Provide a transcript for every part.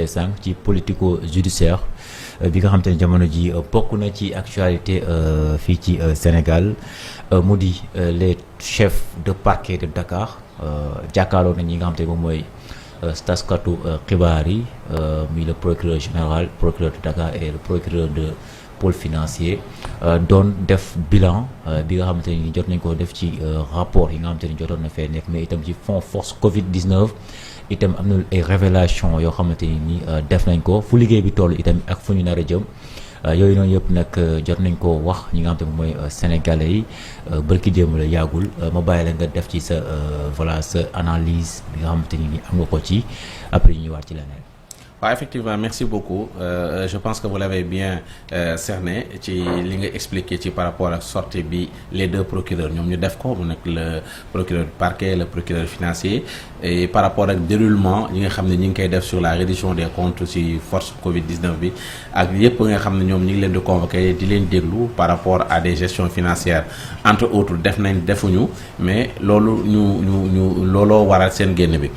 sànq ci politico judiciaire bi nga xam te ne jamono ji bokk na ci actualité fii ci Sénégal mu di les chefs de parquet de Dakar jàkkaarloo nañ ñi nga xam te ne moom mooy taskatu xibaar yi muy le procureur général procureur de Dakar et le procureur de pôle financier doon def bilan bi nga xamante ni jot nañ ko def ci rapport yi nga xamante ni jotoon na fee nekk mais itam ci fonds force Covid 19 itam am na ay révélation yoo xamante ni def nañ ko fu liggéey bi toll itam ak fu ñu nar a jëm yooyu noonu yëpp nag jot nañ ko wax ñi nga xamante ni mooy sénégalais yi bërki démb la yàggul ma bàyyi la nga def ci sa voilà sa analyse bi nga xamante ni am nga ko ci après ñu ñëwaat ci leneen. waaw effectivement merci beaucoup je pense que vous l'avez bien cerné ci li nga expliqué ci par rapport ak sortie bi les deux procureurs ñoom ñu def ko mu nekk le procureur du parquet le procureur financier et par rapport ak déroulement yi nga xam ne ñi ngi koy def sur la reddition des comptes ci force Covid 19 bi ak yëpp nga xam ne ñoom ñi ngi leen di convoqué di leen déglu par rapport à des gestions financières entre autres def nañ defuñu mais loolu ñu looloo waral seen génn bi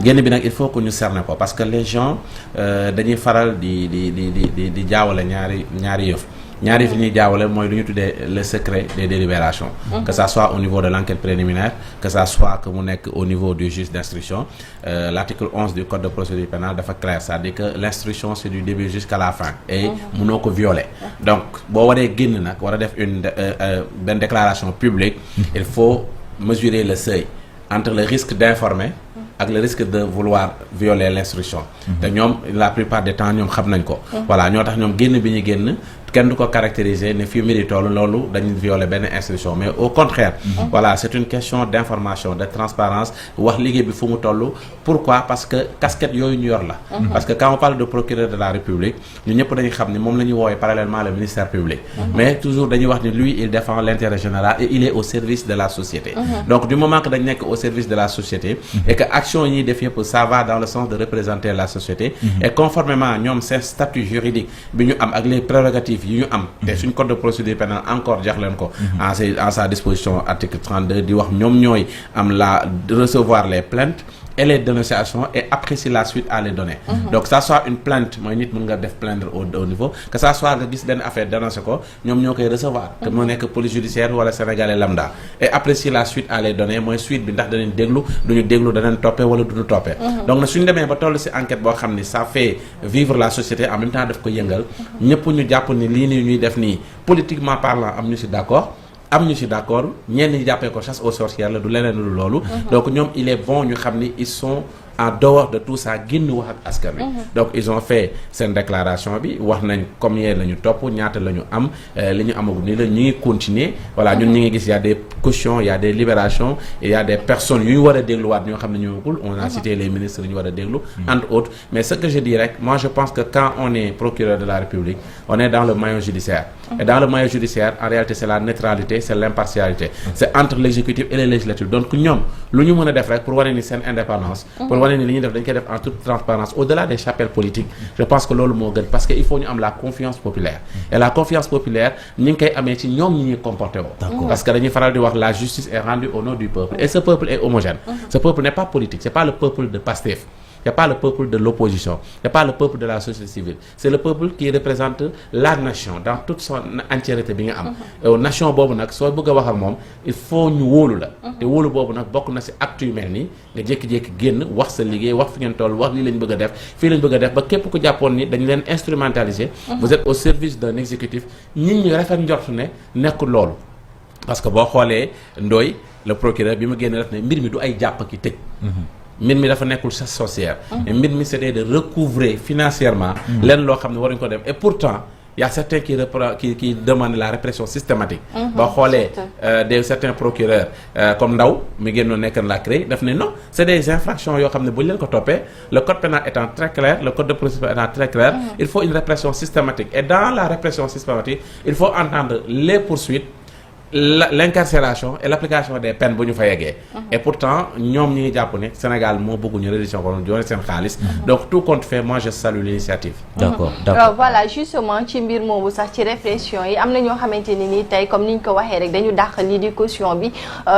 génn bi nag il faut que ñu cerner ko parce que les gens dañuy faral di jaawale ñaari yëf ñaari fi ñuy jaawale mooy lu ñu tuddee le secret des délibérations que ça soit au niveau de l'enquête préliminaire que ça soit que mu nekk au niveau du juge d'instruction l'article 11 du code de procédure pénale dafa clair c'est-à-dire que l'instruction c'est du début jusqu'à la fin et mënoo ko violer donc boo waree génn nag war a def benn déclaration publique il faut mesurer le seuil entre le risque d'informer ak le risque de vouloir violer l'instruction te ñoom la plupart des temps ñoom xam nañ ko voilà ñoo tax ñoom génn bi ñu génn kenn du ko caractériser ne fii mbiri toll loolu dañuy violer benn instruction mais au contraire voilà c'est une question d'information de transparence wax liggéey bi fu mu toll pourquoi parce que casquette yooyu ñu yor la parce que quand on parle de procureur de la République ñu ñëpp dañuy xam ni moom la ñuy woowee parallèlement le ministère public mais toujours dañuy wax ni lui il défend l'intérêt général et il est au service de la société donc du moment que dañ nekk au service de la société et que action yi ñuy def yëpp ça va dans le sens de représenter la société et conformément ñoom seen statut juridique bi ñu am ak les prérogatives yi ñu am te suñ code de procédure pénale encore jox leen ko en sa disposition article 32 di wax ñoom ñooy am la recevoir les plaintes et les dénonciations et apprécier la suite à les donner donc ça soit une plainte mooy nit mën nga def plaindre au niveau que ça soit nga gis benn affaire dénoncer ko ñoom ñoo koy recevoir que mu nekk police judiciaire wala sénégalais lambda et apprécier la suite à les donner mooy suite bi ndax danañ déglu duñu déglu danañ toppee wala duñu toppee donc na suñu demee ba toll ci enquête boo xam ni ça fait vivre la société en même temps daf ko yëngal ñëpp ñu jàpp ni lii nii ñuy def nii politiquement parlant am ñu ci d'accord ñenn ñi jàppee ko chasse aux sorcières la du leneen lu loolu donc ñoom il est bon ñu xam ni ils sont en dehors de tout ça génn wax ak askan wi donc ils ont fait seen déclaration bi wax nañ combien la ñu topp ñaata la ñu am li ñu amagum nii la ñu ngi continuer voilà ñun ñu ngi gis y a des cautions y a des libérations et y a des personnes yu ñu war a dégluwaat ñoo xam ne ñëwagul on a cité les ministres yu ñu war a déglu entre autres mais ce que je dis rek moi je pense que quand on est procureur de la République on est dans le maillon judiciaire et dans le maillon judiciaire en réalité c'est la neutralité c'est l'impartialité c'est entre l'exécutif et le législatif donc ñoom lu ñu mën a def rek pour wane ni seen indépendance li ñuy def dañ koy def en toute transparence au-delà des chapelles politiques je pense que loolu moo gën parce que il faut ñu am la confiance populaire et la confiance populaire ñi ngi koy amee ci ñoom ñi ñuy comporté woo parce que dañuy faral di wax la justice est rendue au nom du peuple et ce peuple est homogène ce peuple n'est pas politique c'est pas le peuple de Pastef c'est pas le peuple de l'opposition c'est pas le peuple de la société civile c'est le peuple qui représente la nation dans toute son entièreté bi nga am nation boobu nag soo bëgg a wax ak moom il faut ñu wóolu la te wóolu boobu nag bokk na ci acte yu mel nii nga jékki-jékki génn wax sa liggéey wax fi ngeen toll wax lii lañ bëgg a def fii lañ bëgg a def ba képp ku jàppoon ni dañ leen instrumentaliser vous êtes au service d'un exécutif nit ñi rafet njort ne nekkul loolu parce que boo xoolee Ndoye le procureur bi mu génn def ne mbir mi du ay jàpp ki tëj mbir mi dafa nekkul chasse sorcière et mbir mi c'était de recouvrer financièrement leen loo xam ne waruñu ko dem et pourtant il y a certains qui demandent la répression systématique ba xoolee certains procureurs comme Ndaw mi génnoon nekk na la CREI daf ne non c'est des infractions yoo xam ne bu ñu leen ko toppee le code pénal étant très clair le code de procédure étant très clair il faut une répression systématique et dans la répression systématique il faut entendre les poursuites l'incarcération et l'application des peines bu ñu fa yeggee. Et pourtant ñoom ñi ngi jàpp ne Sénégal moo bëgguñu reddition ko joone seen xaalis. Donc tout compte fait moi je salue l'initiative. D'accord. Voilà justement ci mbir moomu sax ci réflexion yi am na ñoo xamante ni nii tey comme ni ñu ko waxee rek dañu dàq lii di caution bi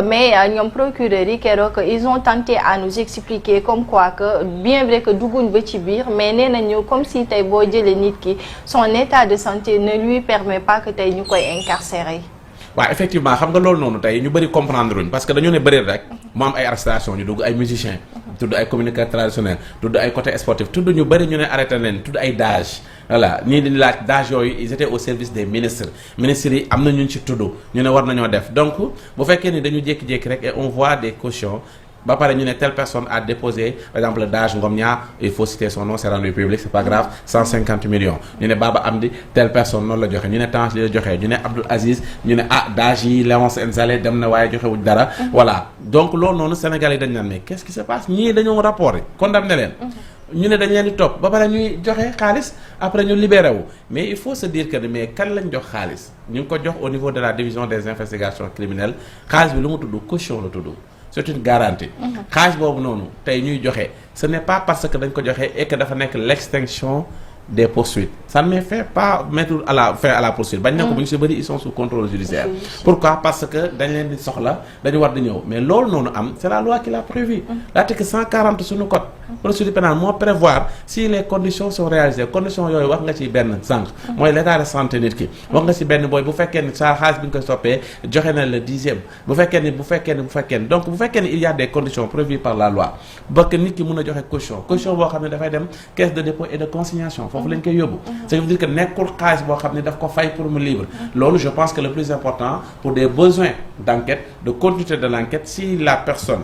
mais ñoom procureurs yi keroog ils ont tenté à nous expliquer comme quoi que bien vrai que dugguñ ba ci biir mais nee nañu comme si tey boo jëlee nit ki son état de santé ne lui permet pas que tey ñu koy incarcérer. waaw effectivement xam nga loolu noonu tey ñu bëri comprendre luñ parce que dañoo ne bëri rek mu am ay arrestation ñu dugg ay musiciens tudd ay communicateurs traditionnels tudd ay côté sportif tudd ñu bëri ñu ne arrêté leen tudd ay DAGE voilà ñii di laaj DAGE yooyu ils étaient au service des ministres yi am na ñu ci tudd ñu ne war nañoo def donc bu fekkee ni dañu jékki-jékki rek et on voit des cautions ba pare ñu ne telle personne a déposé par exemple DAGE Ngom Nia il faut citer son nom c'est rendu public c'est pas grave 150 millions ñu ne Baba Amdi telle personne noonu la joxe ñu ne Tange li la joxe ñu ne Abdoul Aziz ñu ne DAGE yi Léonce Nsale dem na waaye joxewuñ dara voilà donc loolu noonu Sénégal yi dañ naan mais qu'est-ce qui se passe ñii dañoo rapport yi condamné leen ñu ne dañ leen di topp ba pare ñuy joxe xaalis après ñu libéré wu mais il faut se dire que mais kan lañ jox xaalis ñu ngi ko jox au niveau de la division des investigations criminelles xaalis bi lu mu tudd caution la tudd c'est une garantie. xaalis boobu noonu tey ñuy joxe ce n'est pas parce que dañ ko joxe et que dafa nekk l'extinction des poursuites ça ne fait pas mettre fin à la poursuite bañ na ko bu ñu si bëri ils sont sous contrôle judiciaire. Pourquoi? Parce que dañ leen di soxla dañu war di ñëw mais loolu noonu am c'est la loi qui l'a prévu. L'article 140 suñu code procédure pénale moo prévoir si les conditions sont réalisées conditions yooyu wax nga ci benn sànq. mooy l'état de santé nit ki. wax nga ci benn booy bu fekkee ni sa xaalis bi ñu koy soppee joxe na le 10e bu fekkee ni donc bu fekkee ni il y a des conditions prévues par la loi ba que nit ki mën a joxe caution boo xam ne dafay dem caisse de dépôt et de consignation foofu lañ koy yóbbu. ça veut dire que nekkul xaalis boo xam ne daf ko fay pour mu libre. loolu je pense que le plus important pour des besoins d'enquête de continuité de l'enquête si la personne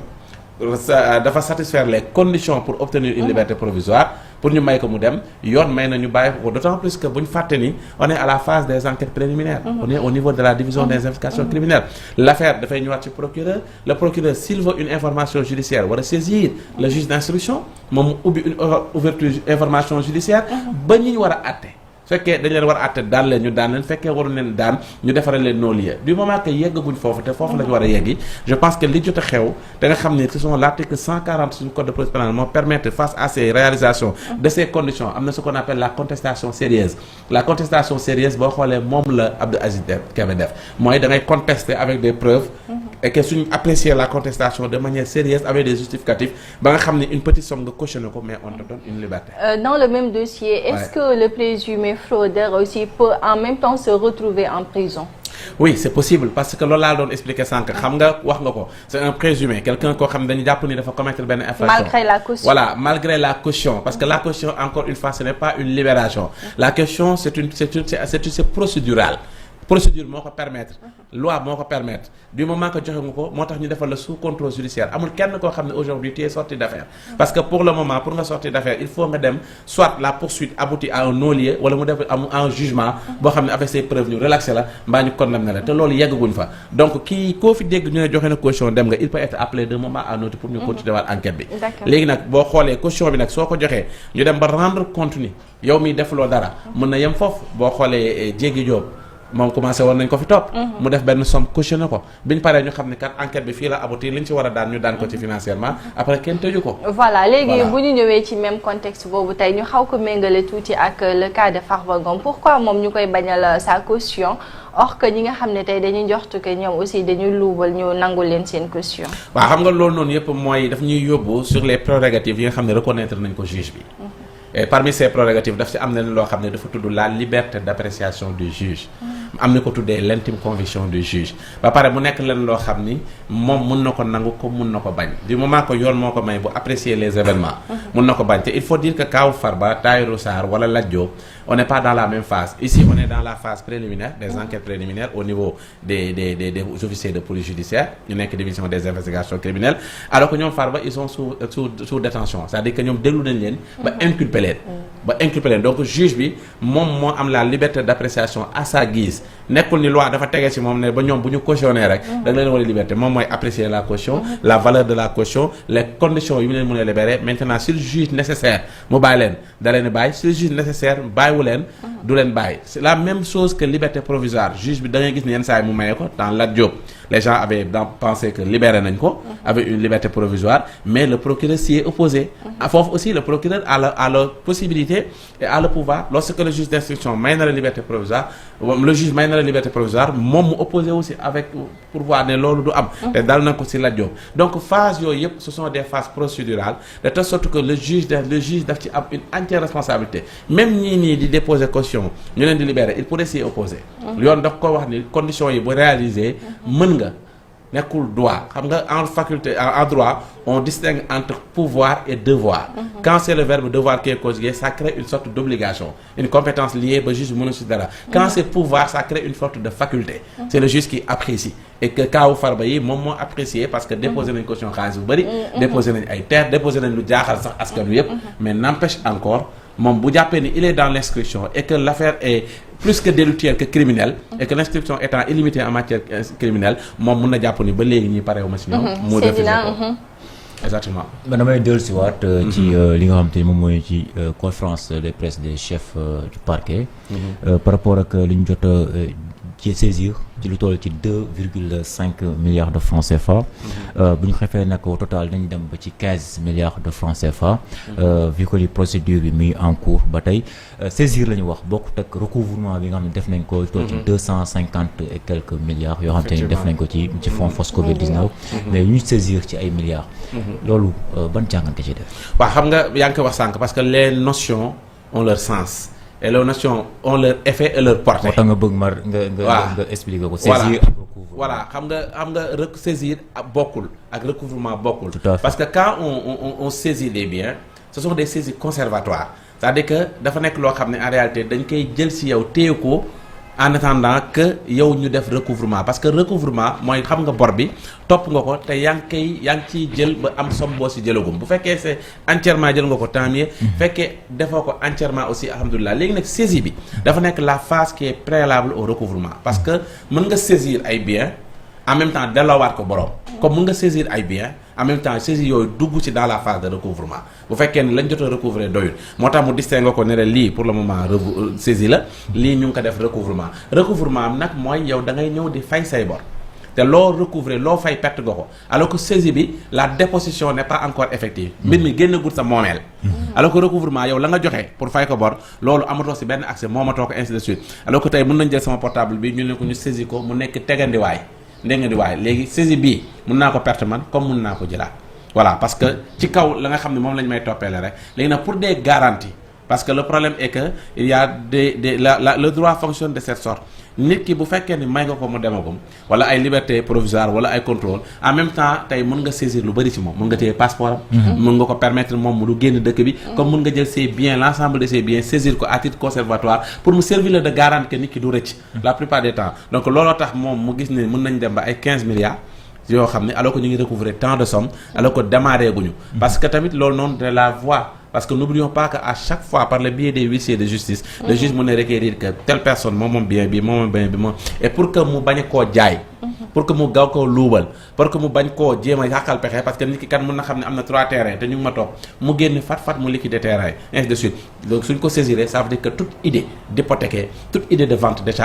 dafa satisfaire les conditions pour obtenir une liberté provisoire pour ñu may ko mu dem yoon may na ñu bàyyi ko d'autant plus que bu ñu fàtte ni on est à la phase des enquêtes préliminaires. on est au niveau de la division des investigations criminelles. l'affaire dafay ñëwaat ci procureur le procureur s'il veut une information judiciaire war a saisir le juge d'instruction moom mu ubbi une ouverture information judiciaire ba ñi ñu war a àtte. fekkee dañ leen war a àtte daan leen ñu daan leen fekkee waru leen daan ñu defaree leen non-lieu du moment que yeggaguñ foofu te foofu la ñu war a yeggi je pense que li jot a xew da nga xam ne ce sont l'article 140 suñu code de procédure pénale moo permettre face à ces réalisations de ces conditions am na ce qu'on appelle la contestation sérieuse boo xoolee moom la Abdou Aziz Kébé def mooy da ngay contester avec des preuves et que suñu apprécier la contestation de manière sérieuse avec des justificatifs ba nga xam ne une petite somme nga cautionné ko mais on te donne une liberté. Dans le même dossier est-ce que le présumé fraudeur aussi peut en même temps se retrouver en prison? Oui, c'est possible parce que loolu laa doon expliquer sànq xam nga wax nga ko c'est un présumé quelqu'un koo xam ne dañu jàpp ni dafa commettre benn infraction malgré la caution parce que la caution encore une fois ce n'est pas une libération la caution c'est procédural procédure moo ko permettre loi moo ko permettre du moment que joxe nga ko moo tax ñu defal la sous contrôle judiciaire amul kenn koo xam ne aujourd'hui tu es sorti d'affaire parce que pour le moment pour nga sortir d'affaire il faut nga dem soit la poursuite aboutit à un non-lieu wala mu def am un jugement boo xam ne avec ses preuves ñu relaxé la mbaa ñu condamné la te loolu yeggaguñ fa donc kii koo fi dégg ñu ne joxe na caution dem nga il peut être appelé d'un moment à un autre pour ñu continuer waat enquête bi léegi nag boo xoolee caution bi nag soo ko joxee ñu dem ba rendre compte ni yow miy defloo dara mën na yem foofu boo xoolee Jéggi Jóob moom commencé woon nañ ko fi topp mu def benn somme cautionné ko biñ paree ñu xam ne kat enquête bi fii la aboutir liñ ci war a daan ñu daan ko ci financièrement après kenn tëju ko voilà léegi bu ñu ñëwee ci même contexte boobu tey ñu xaw ko méngale tuuti ak le cas de Farba Ngom pourquoi moom ñu koy bañal sa caution or que ñi nga xam ne tey dañuy njortu que ñoom aussi dañuy luubal ñu nangul leen seen caution waaw xam nga loolu noonu yëpp mooy daf ñuy yóbbu sur les prérogatives yi nga xam ne reconnaître nañ ko juge bi et parmi ces prérogatives daf ci am na loo xam ne dafa tudd la liberté d'appréciation du juge am na ko tuddee l'intime conviction du juge ba pare mu nekk leen loo xam ni moom mun na ko nangu comme mun na ko bañ du moment que yoon moo ko may bu apprécier les événements mun na ko bañ te il faut dire que kaw Farba Tahirou Sarr wala Lat Diop on n'est pas dans la même phase ici on est dans la phase préliminaire des enquêtes préliminaires au niveau des officiers de police judiciaire ñu nekk division des investigations criminelles alors que ñoom Farba ils sont sous détention c'est-à-dire que ñoom déglu nañ leen ba inculpé leen donc juge bi moom moo am la liberté d'appréciation à sa guise nekkul ni loi dafa tege ci moom ne ba ñoom bu ñu cautionné rek da nga leen war a liberté moom mooy apprécier la caution la valeur de la caution les conditions yu mu leen mën a libérer maintenant si le juge nécessaire mu bàyyi leen da leen bàyyi si le juge nécessaire bàyyiwu leen du leen bàyyi c'est la même chose que liberté provisoire juge bi da ngay gis ne yenn saa yi mu maye ko dans Lat Diop les gens avaient pensé que libéré nañ ko avec une liberté provisoire mais le procureur s'y est opposé foofu aussi le procureur a la possibilité et a le pouvoir lorsque le juge d'instruction may na la liberté provisoire le juge may na la liberté provisoire moom mu opposé aussi avec pour voir ne loolu du am te dal na ko ci Lat Diop donc phase yooyu yëpp ce sont des phases procédurales de telle sorte que le juge daf ci am une entière responsabilité même ñii nii di déposer caution ñu leen di libérer il pourrait s'y opposer yoon daf ko wax ni conditions yi bu réaliser mën nga nekkul droit xam nga en faculté en droit on distingue entre pouvoir et devoir quand c'est le verbe devoir qui est conjugué ça crée une sorte d'obligation une compétence liée ba juge mënu ci dara quand c'est pouvoir ça crée une sorte de faculté c'est le juge qui apprécie et que kaawu Farba yi moom moo apprécié parce que déposé nañ caution xaalis bu bëri déposé nañ ay terres déposé nañ lu jaaxal sax askan wi yëpp mais n'empêche encore moom bu jàppee ni il est dans l'instruction et que l'affaire est plus que délictuelle que criminelle et que l'instruction étant illimitée en matière criminelle moom mun na jàpp ni ba léegi ñuy pareewu ma si ñoom mu refusé ko exactement man damay dellu si waat ci li nga xam te ni moom mooy ci conférence de presse des chefs du parquet par rapport ak li ñu jot ci saisir ci lu toll ci 2,5 milliards de francs CFA bu ñu xefee nag au total dañu dem ba ci 15 milliards de francs CFA vu que li procédure bi muy en cours ba tey saisir la ñu wax bokkut ak recouvrement bi nga xam ne def nañ ko toll ci 250 et quelques milliards yoo xam te ni def nañ ko ci fonds FOS Covid 19 mais yu ñu saisir ci ay milliards loolu ban jàngante ci def waaw xam nga yaa ngi koy wax sànq parce que les notions ont leur sens et les notions ont leur effet et leur portée. moo tax nga bëgg nga expliquer ko. saisir ak recouvrement voilà xam nga saisir bokkul ak recouvrement bokkul. Tout à fait. Parce que quand on saisit les biens ce sont des saisies conservatoires c'est-à-dire que dafa nekk loo xam ne en réalité dañ koy jël ci yow téye ko en attendant que yow ñu def recouvrement parce que recouvrement mooy xam nga bor bi topp nga ko te yaa ngi ciy jël ba am somme boo ci jëlagum bu fekkee c'est entièrement jël nga ko tant mieux fekkee defoo ko entièrement aussi alhamdulilah léegi nag saisie bi dafa nekk la phase qui est préalable au recouvrement parce que mën nga saisir ay biens en même temps delloowaat ko borom comme mën nga saisir ay biens en même temps saisie yooyu dugg ci dans la phase de recouvrement bu fekkee ne lañ jot a recouvrer doyul moo tax mu distingue ko ne lii pour le moment saisie la lii ñu ngi ko def recouvrement am nag mooy yow da ngay ñëw di fay say bor te loo recouvrer loo fay perte nga ko alors que saisie bi la dépossession n'est pas encore effective mbir mi génn gut sa moomeel alors que recouvrement yow la nga joxe pour fay ko bor loolu amatoo si benn accès moomatoo ko ainsi de suite alors que tey mën nañ jël sama portable bi ñu ne ko ñu saisie ko mu nekk tegandiwaay léegi saisie bii mën naa ko perte man comme mën naa ko jëlaat voilà parce que ci kaw la nga xam ne moom lañ may toppeele rek léegi nag pour des garanties parce que le problème est que il y a le droit fonctionne de cette sorte nit ki bu fekkee ni may nga ko mu demagum wala ay liberté provisoire wala ay contrôle en même temps tey mën nga saisir lu bëri ci moom mën nga téye passeport am mën nga ko permettre moom mu du génn dëkk bi comme mën nga jël ses biens l'ensemble de ses biens saisir ko à titre conservatoire pour mu servir le de garantie que nit ki du rëcc la plupart des temps donc looloo tax moom mu gis ne mën nañ dem ba ay 15 milliards yoo xam ne alors que ñu ngi recouvrer tant de sommes alors que démarré guñu parce que tamit loolu noonu de la voie parce que n'oublions pas que à chaque fois par le biais des huissiers de justice le juge mën na requérir que telle personne moom bien bi moom et pour que mu bañ koo jaay pour que mu gaaw koo luubal pour que mu bañ koo jéem a yàqal pexe parce que nit ki kan mën na xam ne am na 3 terrains te ñu ngi ma toog mu génn fat mu liquider terrain ainsi de suite donc suñ ko saisiré ça veut dire que toute idée d'hypothéquer toute idée de vente déjà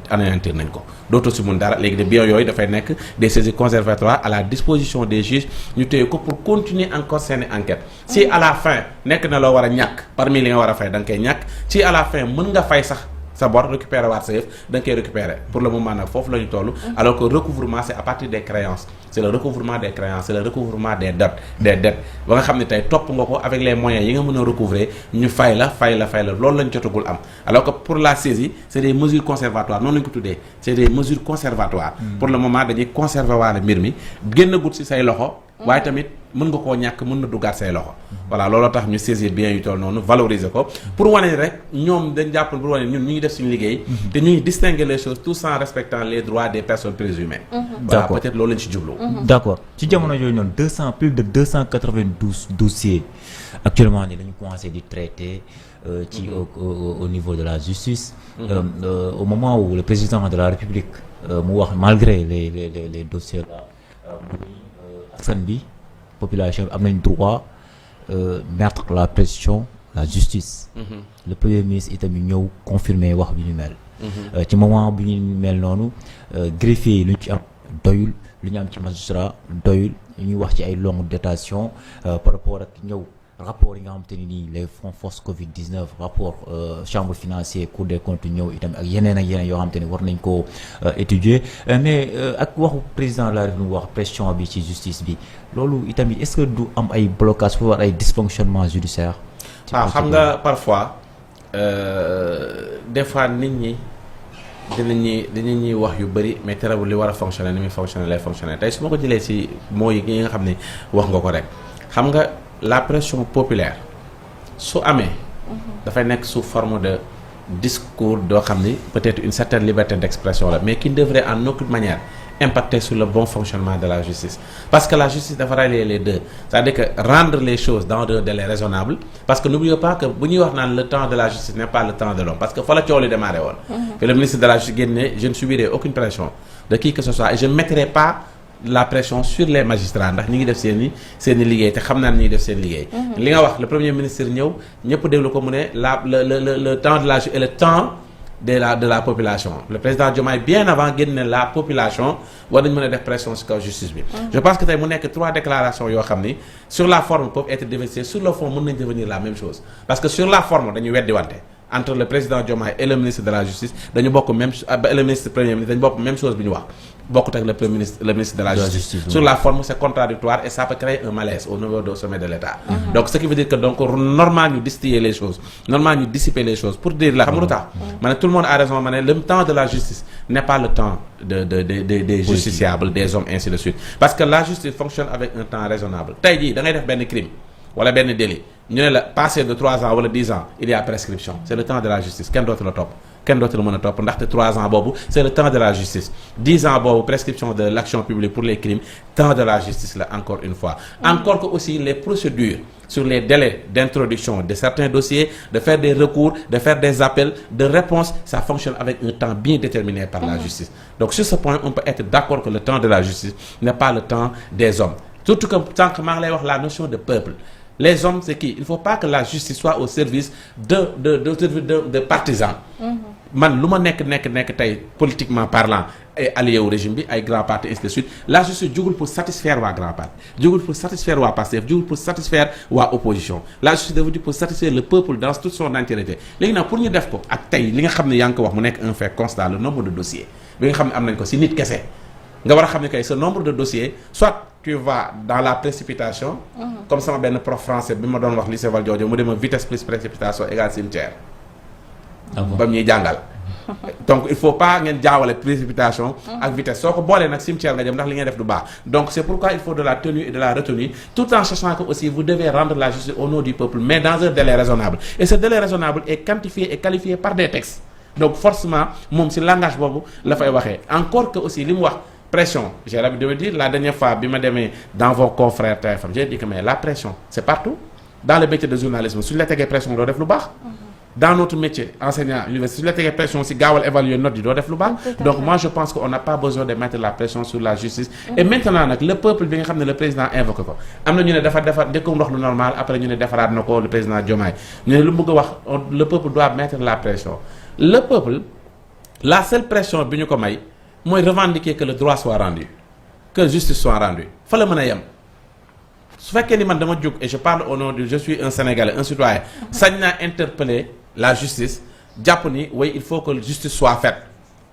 anéantir nañ ko dootoo si mun dara léegi de biens yooyu dafay nekk des saisies conservatoires à la disposition des juges ñu téye ko pour continuer encore seeni enquête si à la fin nekk na loo war a ñàkk parmi li nga war a fay da nga koy ñàkk si à la fin mën nga fay sax sa bor récupérer waat sa yëf da nga koy récupérer pour le moment nag foofu la ñu toll alors que recouvrement c'est à partir des créances c'est le recouvrement des créances c'est le recouvrement des dettes ba nga xam ne tey topp nga ko avec les moyens yi nga mën a recouvrer ñu fay la loolu lañ jotagul am alors que pour la saisie c'est des mesures conservatoires noonu lañ ko tuddee c'est des mesures conservatoires pour le moment dañuy conserver waale mbir mi génn gut ci say loxo waaye tamit mën nga koo ñàkk mën na duggaat say loxo voilà looloo tax ñu saisir bien yu toll noonu valoriser ko pour wane rek ñoom dañ jàpp pour wane ñun ñu ngi def suñu liggéey te ñu ngi distinguer les choses tout en respectant les droits des personnes présumées voilà peut-être loolu lañ ci jublu d'accord ci jamono yooyu noonu plus de 292 dossiers actuellement ni lañu commencé di traiter au niveau de la justice au moment où le président de la République mu wax malgré les dossiers là askan bi population bi am nañ droit mettre la pression la justice. Le premier ministre itamit ñëw confirmer wax bi ñu mel. ci moment bi ñu mel noonu greffier yi lu ñu ci am doyul lu ñu am ci magistrat doyul ñuy wax ci ay longue détention par rapport ak ñëw rapport yi nga xamante ni nii les fonds force Covid-19 rapport chambre financière cour des comptes ñëw itam ak yeneen yoo xamante ni war nañ koo étudier mais ak waxu président de la République wax pression bi ci justice bi loolu itamit est-ce que du am ay blocage pour war ay dysfonctionnement judiciaire. waaw xam nga parfois des fois nit ñi dinañuy wax yu bëri mais terewul li war a fonctionner ni muy fonctionner lay fonctionner tey su ma ko jëlee ci mooy yi nga xam ne wax nga ko rek xam nga la pression populaire su amee dafay nekk sous forme de discours doo xam ni peut-être une certaine liberté d'expression la mais qui ne devrait en aucune manière impacter sur le bon fonctionnement de la justice parce que la justice dafa rallier les deux c'est-à-dire que rendre les choses dans un délai raisonnable parce que n'oubliez pas que bu ñuy wax naan le temps de la justice n'est pas le temps de l'homme parce que fa la coow li démarré woon que le ministre de la justice génne je ne subirai aucune pression de qui que ce soit et je ne mettrai pas la pression sur les magistrats ndax ñi ngi def seen i liggéey te xam naa ne ñi ngi def seen liggéey li nga wax le premier ministre ñëw ñëpp déglu ko mu ne le temps de la justice et le temps de la population le président Diomaye bien avant génne la population war nañu mën a def pression ci kaw justice bi je pense que tey mu nekk 3 déclarations yoo xam ni sur la forme peuvent être diversifiées sur le fond mën nañ devenir la même chose parce que sur la forme dañu weddi wante entre le président Diomaye et le ministre de la justice dañu bokk même le ministre premier ministre dañu bokk même chose bi ñu wax bokkut ak le ministre de la justice sur la forme c'est contradictoire et ça peut créer un malaise au niveau du sommet de l'État donc ce qui veut dire que donc normal ñu distiller les choses normal ñu dissiper les choses pour dire la xam nga lu tax ma ne tout le monde a raison ma ne le temps de la justice n'est pas le temps des justiciables des hommes ainsi de suite parce que la justice fonctionne avec un temps raisonnable tey jii da ngay def benn crime wala benn délit ñu ne la passé de 3 ans wala 10 ans il y a prescription c'est le temps de la justice kenn dootu la topp kenn dootu la mën a topp ndaxte 3 ans boobu c'est le temps de la justice 10 ans boobu prescription de l'action publique pour les crimes temps de la justice la encore une fois encore que aussi les procédures sur les délais d'introduction de certains dossiers de faire des recours de faire des appels de réponse ça fonctionne avec un temps bien déterminé par la justice donc sur ce point on peut être d'accord que le temps de la justice n'est pas le temps des hommes surtout que tant que maa ngi lay wax la notion de peuple les hommes c'est qui il faut pas que la justice soit au service de partisans man lu ma nekk tey politiquement parlant ay allié au régime bi ay grand parti ainsi de suite la justice jugul pour satisfaire waa grand parti jugul pour satisfaire waa Pastef jugul pour satisfaire waa opposition la justice dafa jug pour satisfaire le peuple dans toute son entièreté léegi nag pour ñu def ko ak tey li nga xam ne yaa ngi ko wax mu nekk un fait constant le nombre de dossiers bi nga xam ne am nañ ko ci nit kese nga war a xam ne kay ce nombre de dossiers soit tu vas dans la précipitation comme sama benn prof français bi ma doon wax lycée Valdiodio mu dema vitesse plus précipitation égale cimetière ba mu ñuy jàngal donc il faut pas ngeen jaawale précipitation ak vitesse soo ko boolee nag cimetière nga jëm ndax li ngeen def du baax donc c'est pourquoi il faut de la tenue et de la retenue tout en sachant que aussi vous devez rendre la justice au nom du peuple mais dans un délai raisonnable et ce délai raisonnable est quantifié et qualifié par des textes donc forcément moom ci langage boobu la fay waxee encore que aussi li mu wax pression j'ai l'habitude de dire la dernière fois bi ma demee dans vos confrères TFM j'ai dit que mais la pression c'est partout dans le métier de journalisme suñu la tegee pression doo def lu baax dans notre métier enseignant université suñu la tegee pression ci gaawal évaluer note yi doo def lu baax donc moi je pense que on n'a pas besoin de mettre la pression sur la justice et maintenant nag le peuple bi nga xam ne le président invoqué ko am na ñu ne dafa defar njëkkoon wax lu normal après ñu ne defaraat na ko le président Diomaye ñu ne lu bëgg a wax le peuple doit mettre la pression le peuple la seule pression bi ñu ko may mooy revendiquer que le droit soit rendu que justice soit rendue fa la mën a yem su fekkee ni man dama jóg et je parle au nom du je suis un Sénégalais un citoyen sañ naa interpeller la justice jàpp ni oui il faut que justice soit faite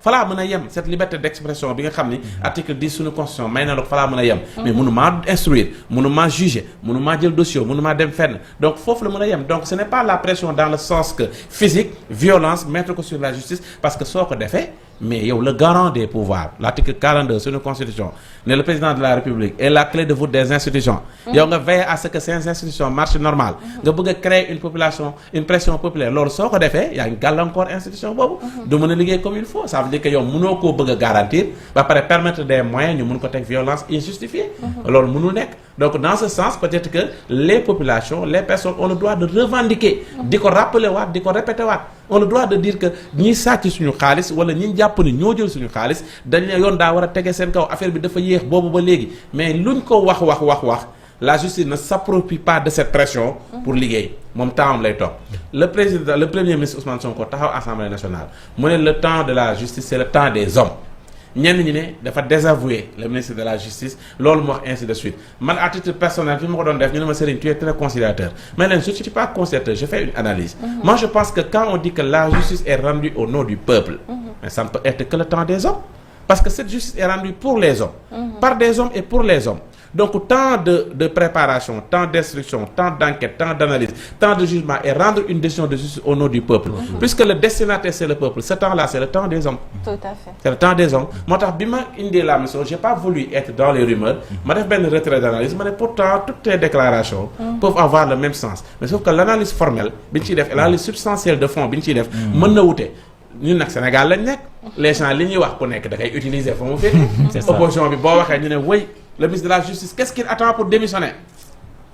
fa laa mën a yem cette liberté d'expression bi nga xam ni article 10 suñu constitution may na la ko fa laa mën a yem mais mënumaa instruire mënumaa juger mënumaa jël dossier mënumaa dem fenn donc foofu la mën a yem donc ce n'est pas la pression dans le sens que physique violence mettre ko sur la justice parce que soo ko defee mais yow le garant des pouvoirs l'article 42 sur une constitution ne le président de la République est la clé de voûte des institutions yow nga veiller à ce que ces institutions marchent normal nga bëgg a créer une pression populaire loolu soo ko defee yaa ngi gàllankoor institution boobu du mën a liggéey comme il faut ça veut dire que yow mënoo koo bëgg a garantir ba pare permettre des moyens ñu mun ko teg violence injustifiée loolu mënul nekk donc dans ce sens peut-être que les populations les personnes ont le droit de revendiquer di ko rappeler waat di ko répéter waat on le droit de dire que ñi sàcc suñu xaalis wala ñi jàpp ni ñoo jël suñu xaalis dañ ne yoon daa war a tege seen kaw affaire bi dafa yéex boobu ba léegi mais luñ ko wax la justice ne s'approprie pas de cette pression pour liggéey moom temps am lay toog le premier ministre Ousmane Sonko taxaw Assemblée nationale mu ne le temps de la justice c'est le temps des hommes ñenn ñi ne dafa désavouer le ministre de la justice loolu mu wax ainsi de suite man à titre personnel fi ma ko doon def ñu ne ma Serigne tu es très conciliateur mais leen je suis pas conciliateur je fais une analyse moi je pense que quand on dit que la justice est rendue au nom du peuple mais ça ne peut être que le temps des hommes parce que cette justice est rendue pour les hommes par des hommes et pour les hommes donc temps de préparation temps d'instruction temps d'enquête temps d'analyse temps de jugement et rendre une décision de justice au nom du peuple puisque le destinataire c'est le peuple ce temps-là c'est le temps des hommes tout à fait c'est le temps des hommes moo tax bi ma indee la mission j'ai pas voulu être dans les rumeurs ma def benn retrait d'analyse ma ne pourtant toutes les déclarations peuvent avoir le même sens mais sauf que l'analyse formelle bi ñu ciy def et l'analyse substantielle de fond bi ñu ciy def mën na wute ñun nag Sénégal lañ nekk les gens li ñuy wax ku nekk da koy utiliser fa mu féete opposition bi boo waxee ñu ne wëy le ministre de la justice qu'est-ce qu'il attend pour démissionner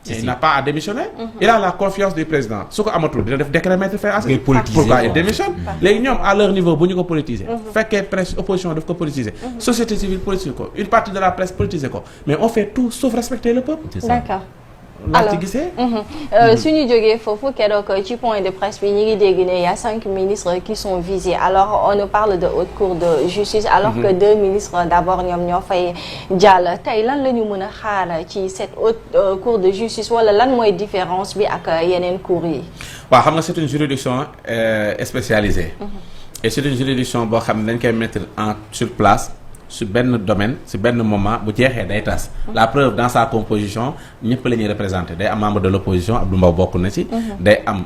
il n'a pas à démissionner il a la confiance du président su ko amatul dina def décret mettre fin à ce pourquoi il démissionne léegi ñoom à leur niveau bu ñu ko politiser fekkee presse opposition daf ko politiser société civile politiser ko une partie de la presse politiser ko mais on fait tout sauf respecter le peuple d'accord laa ci gisee suñu jógee foofu keroog ci point de presse bi ñu ngi dégg ne y a 5 ministres qui sont visés alors on nous parle de haute cour de justice alors que 2 ministres d'abord ñoom ñoo fay jàll tey lan la ñu mën a xaar ci cette haute cour de justice wala lan mooy différence bi ak yeneen cours yi waaw xam nga c'est une juridiction spécialisée et c'est une juridiction boo xam ne dañ koy mettre sur place sur benn domaine sur benn moment bu jeexee day tas la preuve dans sa composition ñëpp la ñuy représenter day am membre de l'opposition Abdou Mbow bokk na ci day am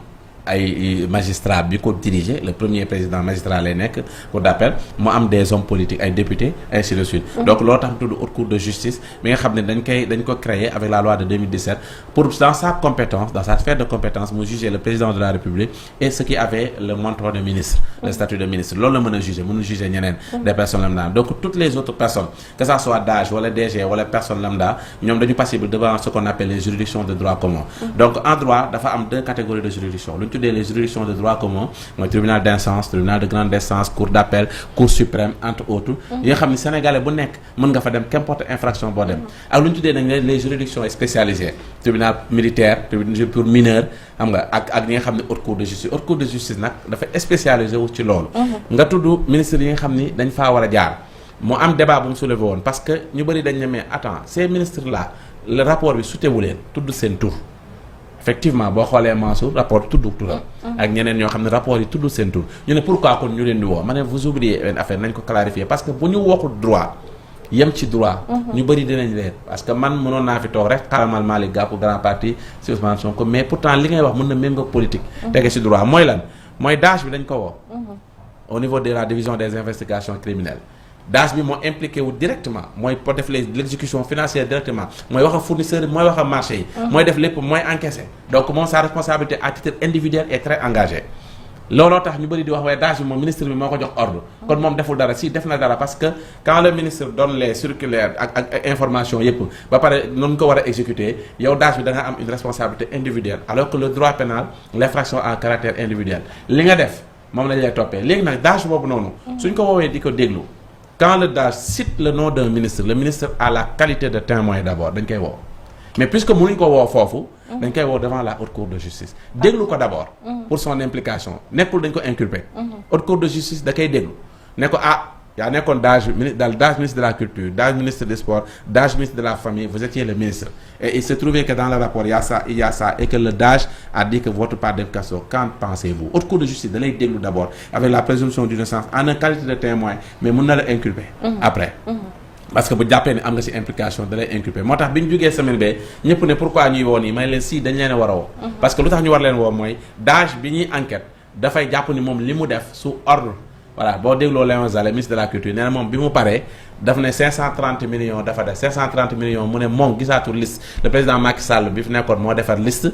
ay magistrat bi ko diriger le premier président magistrat lay nekk cour d'appel mu am des hommes politiques ay députés ainsi de suite donc loolu tax tudd haute cour de justice mi nga xam ne dañ ko créer avec la loi de 2017 pour dans sa compétence dans sa sphère de compétence mu juger le président de la République et ceux qui avaient le montant de ministre le statut de ministre loolu la mën a juger mënul juger ñeneen des personnes lambda donc toutes les autres personnes que ça soit DAGE wala DG wala personne lambda ñoom dañu passible devant ce qu'on appelle les juridictions de droit commun donc en droit dafa am 2 catégories de juridiction les juridictions de droit commun mooy tribunal d'instance tribunal de grande instance cour d'appel cour suprême entre autres yi nga xam ne sénégalais bu nekk mën nga fa dem qu'importe infraction boo dem ak lu ñu tuddee nag les juridictions spécialisées tribunal militaire tribunal pour mineur xam nga ak ñi nga xam ne haute cour de justice nag dafa spécialisé wu ci loolu nga tudd ministre yi nga xam ni dañ faa war a jaar mu am débat bu mu soulevé woon parce que ñu bëri dañ ne mais attends ces ministres là le rapport bi sutewu leen tudd seen tur effectivement boo xoolee Mansour rapport tudd turam ak ñeneen ñoo xam ne rapport yi tudd seen tur ñu ne pourquoi kon ñu leen di woo ma ne vous oubliez une affaire nañ ko clarifier parce que bu ñu waxul droit yem ci droit ñu bëri dinañ leer parce que man mënoon naa fi toog rek xaramal Malick Gakou grand parti si Ousmane Sonko mais pourtant li ngay wax mën na méngoo politique tege ci droit mooy lan mooy DAGE bi dañ ko woo au niveau de la division des investigations criminelles DAGE bi moo impliqué wu directement mooy pour def l'exécution financière directement mooy wax a fournisseur yi mooy wax a marché yi mooy def lépp mooy encaisser donc moom sa responsabilité à titre individuel est très engagée looloo tax ñu bëri di wax waaye DAGE bi moom ministre bi moo ko jox ordre kon moom deful dara si def na dara parce que quand le ministre donne les circulaires ak information yépp ba pare noonu ko war a exécuter yow DAGE bi da nga am une responsabilité individuelle alors que le droit pénal l'infraction à caractère individuel li nga def moom lañ lay toppee léegi nag DAGE boobu noonu suñ ko woowee di ko déglu quand le DAGE cite le nom d'un ministre le ministre a la qualité de témoin d'abord dañ koy woo mais puisque mënuñ ko woo foofu dañ koy woo devant la haute cour de justice déglu ko d'abord pour son implication nekkul dañ ko inculper haute cour de justice da koy déglu ne ko yaa nekkoon DAGE ministre de la culture DAGE ministre des sports DAGE ministre de la famille vous étiez le ministre et il se trouvait que dans le rapport il y a ça et que le DAGE a dit que votre part d'implication qu'en pensez-vous haute cour de justice da lay déglu d'abord avec la présomption d'innocence en qualité de témoin mais mën na la inculper après parce que bu jàppee ne am nga ci implication da lay inculper moo tax bi ñu jógee semaine bee ñëpp ne pourquoi ñuy woo nii may leen si dañ leen a war a woo parce que lu tax ñu war leen woo mooy DAGE bi ñuy enquête dafay jàpp ni moom li mu def sous ordre voilà boo dégloo Léon Zale ministre de la culture nee na moom bi mu paree daf ne 530 millions dafa def 530 millions mu ne moom gisaatul liste le président Macky Sall bi fi nekkoon moo defar liste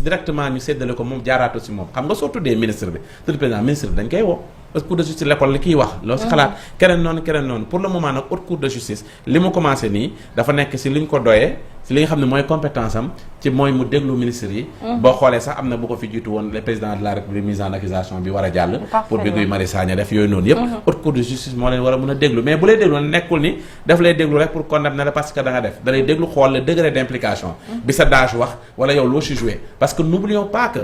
directement ñu séddale ko moom jaaraatu ci moom xam nga soo tuddee ministre bi tout le président ministre bi dañ koy woo haute cour de justice l'école li kiy wax loo si xalaat keneen noonu pour le moment nag haute cour de justice li mu commencé nii dafa nekk si li ñu ko doyee si li nga xam ne mooy compétence am ci mooy mu déglu ministre yi boo xoolee sax am na bu ko fi jiitu woon le président de la république mise en accusation bi war a jàll pour bi Guy Marius Sagna def yooyu noonu yëpp haute cour de justice moo leen war a mën a déglu mais bu lay déglu nekkul ni daf lay déglu rek pour condamner la parce que da nga def da lay déglu xool le degré d'implication bi sa daaj wax wala yow loo si joué parce que n'oublions pas que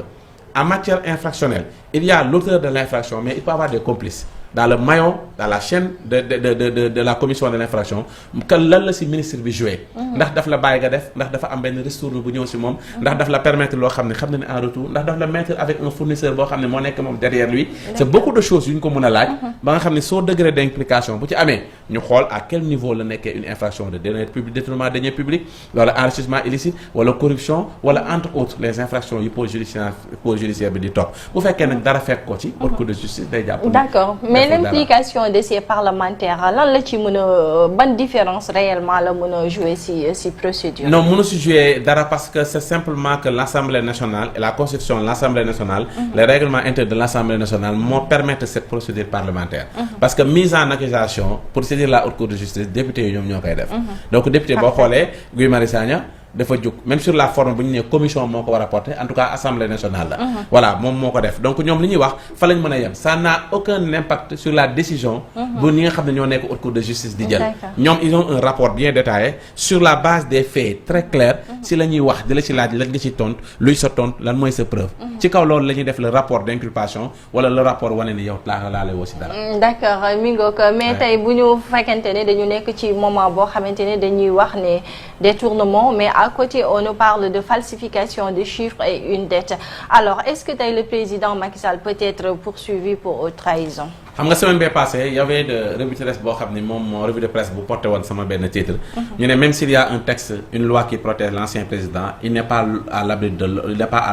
en matière infractionnelle il y a l'auteur de l'infraction mais il peut avoir des complices dans le maillon dans la chaîne de la commission de l'infraction que lan la ci ministre bi joué ndax daf la bàyyi nga def ndax dafa am benn ristourne bu ñëw ci moom ndax daf la permettre loo xam ne xam na ne en retour ndax daf la mettre avec un fournisseur boo xam ne moo nekk moom derrière lui c'est beaucoup de choses yu ñu ko mën a laaj ba nga xam ne son degré d'implication bu ci amee ñu xool à quel niveau la nekkee une infraction de deniers publics détournement de deniers publics wala enrichissement illicite wala corruption wala entre autres les infractions yu pôle judiciaire bi di topp bu fekkee nag dara fekk ko ci haute cour de justice day jàpp d'accord mais l'implication de ces parlementaires lan la ci mën a ban différence réellement la mën a jouer ci procédure non mënu si jouer dara parce que c'est simplement que l'Assemblée nationale et la constitution de l'Assemblée nationale les règlements intérieurs de l'Assemblée nationale moo permettre cette procédure parlementaire parce que mise en accusation pour saisir la haute cour de justice député yi ñoom ñoo koy def donc député boo xoolee Guy Marius Sagna dafa jóg même sur la forme bu ñu nee commission moo ko war a porter en tout cas assemblée nationale la. voilà moom moo ko def donc ñoom li ñuy wax fa lañ mën a yem ça n'a aucun impact sur la décision. bu ñi nga xam ne ñoo nekk haute cour de justice di jël. ñoom ils ont un rapport bien détaillé sur la base des faits très clairs. si la ñuy wax di la ci laaj lan nga ci tontu luy sa tontu lan mooy sa preuve. ci kaw loolu la ñuy def le rapport d'inculpation wala le rapport wane ni yow laa woo si dara. d'accord mi ngoog mais tey bu ñu fekkente ne dañu nekk ci moment boo xamante ne dañuy wax ne détournement mais à côté on nous parle de falsification de chiffres et une dette alors est-ce que tey le président Macky Sall peut être poursuivi pour haute trahison. xam nga semaine bee passée y avait de revue de presse boo xam ni moom moo revue de presse bu porté woon sama benn titre. ñu ne même s'il y a un texte une loi qui protège l'ancien président il n'est pas à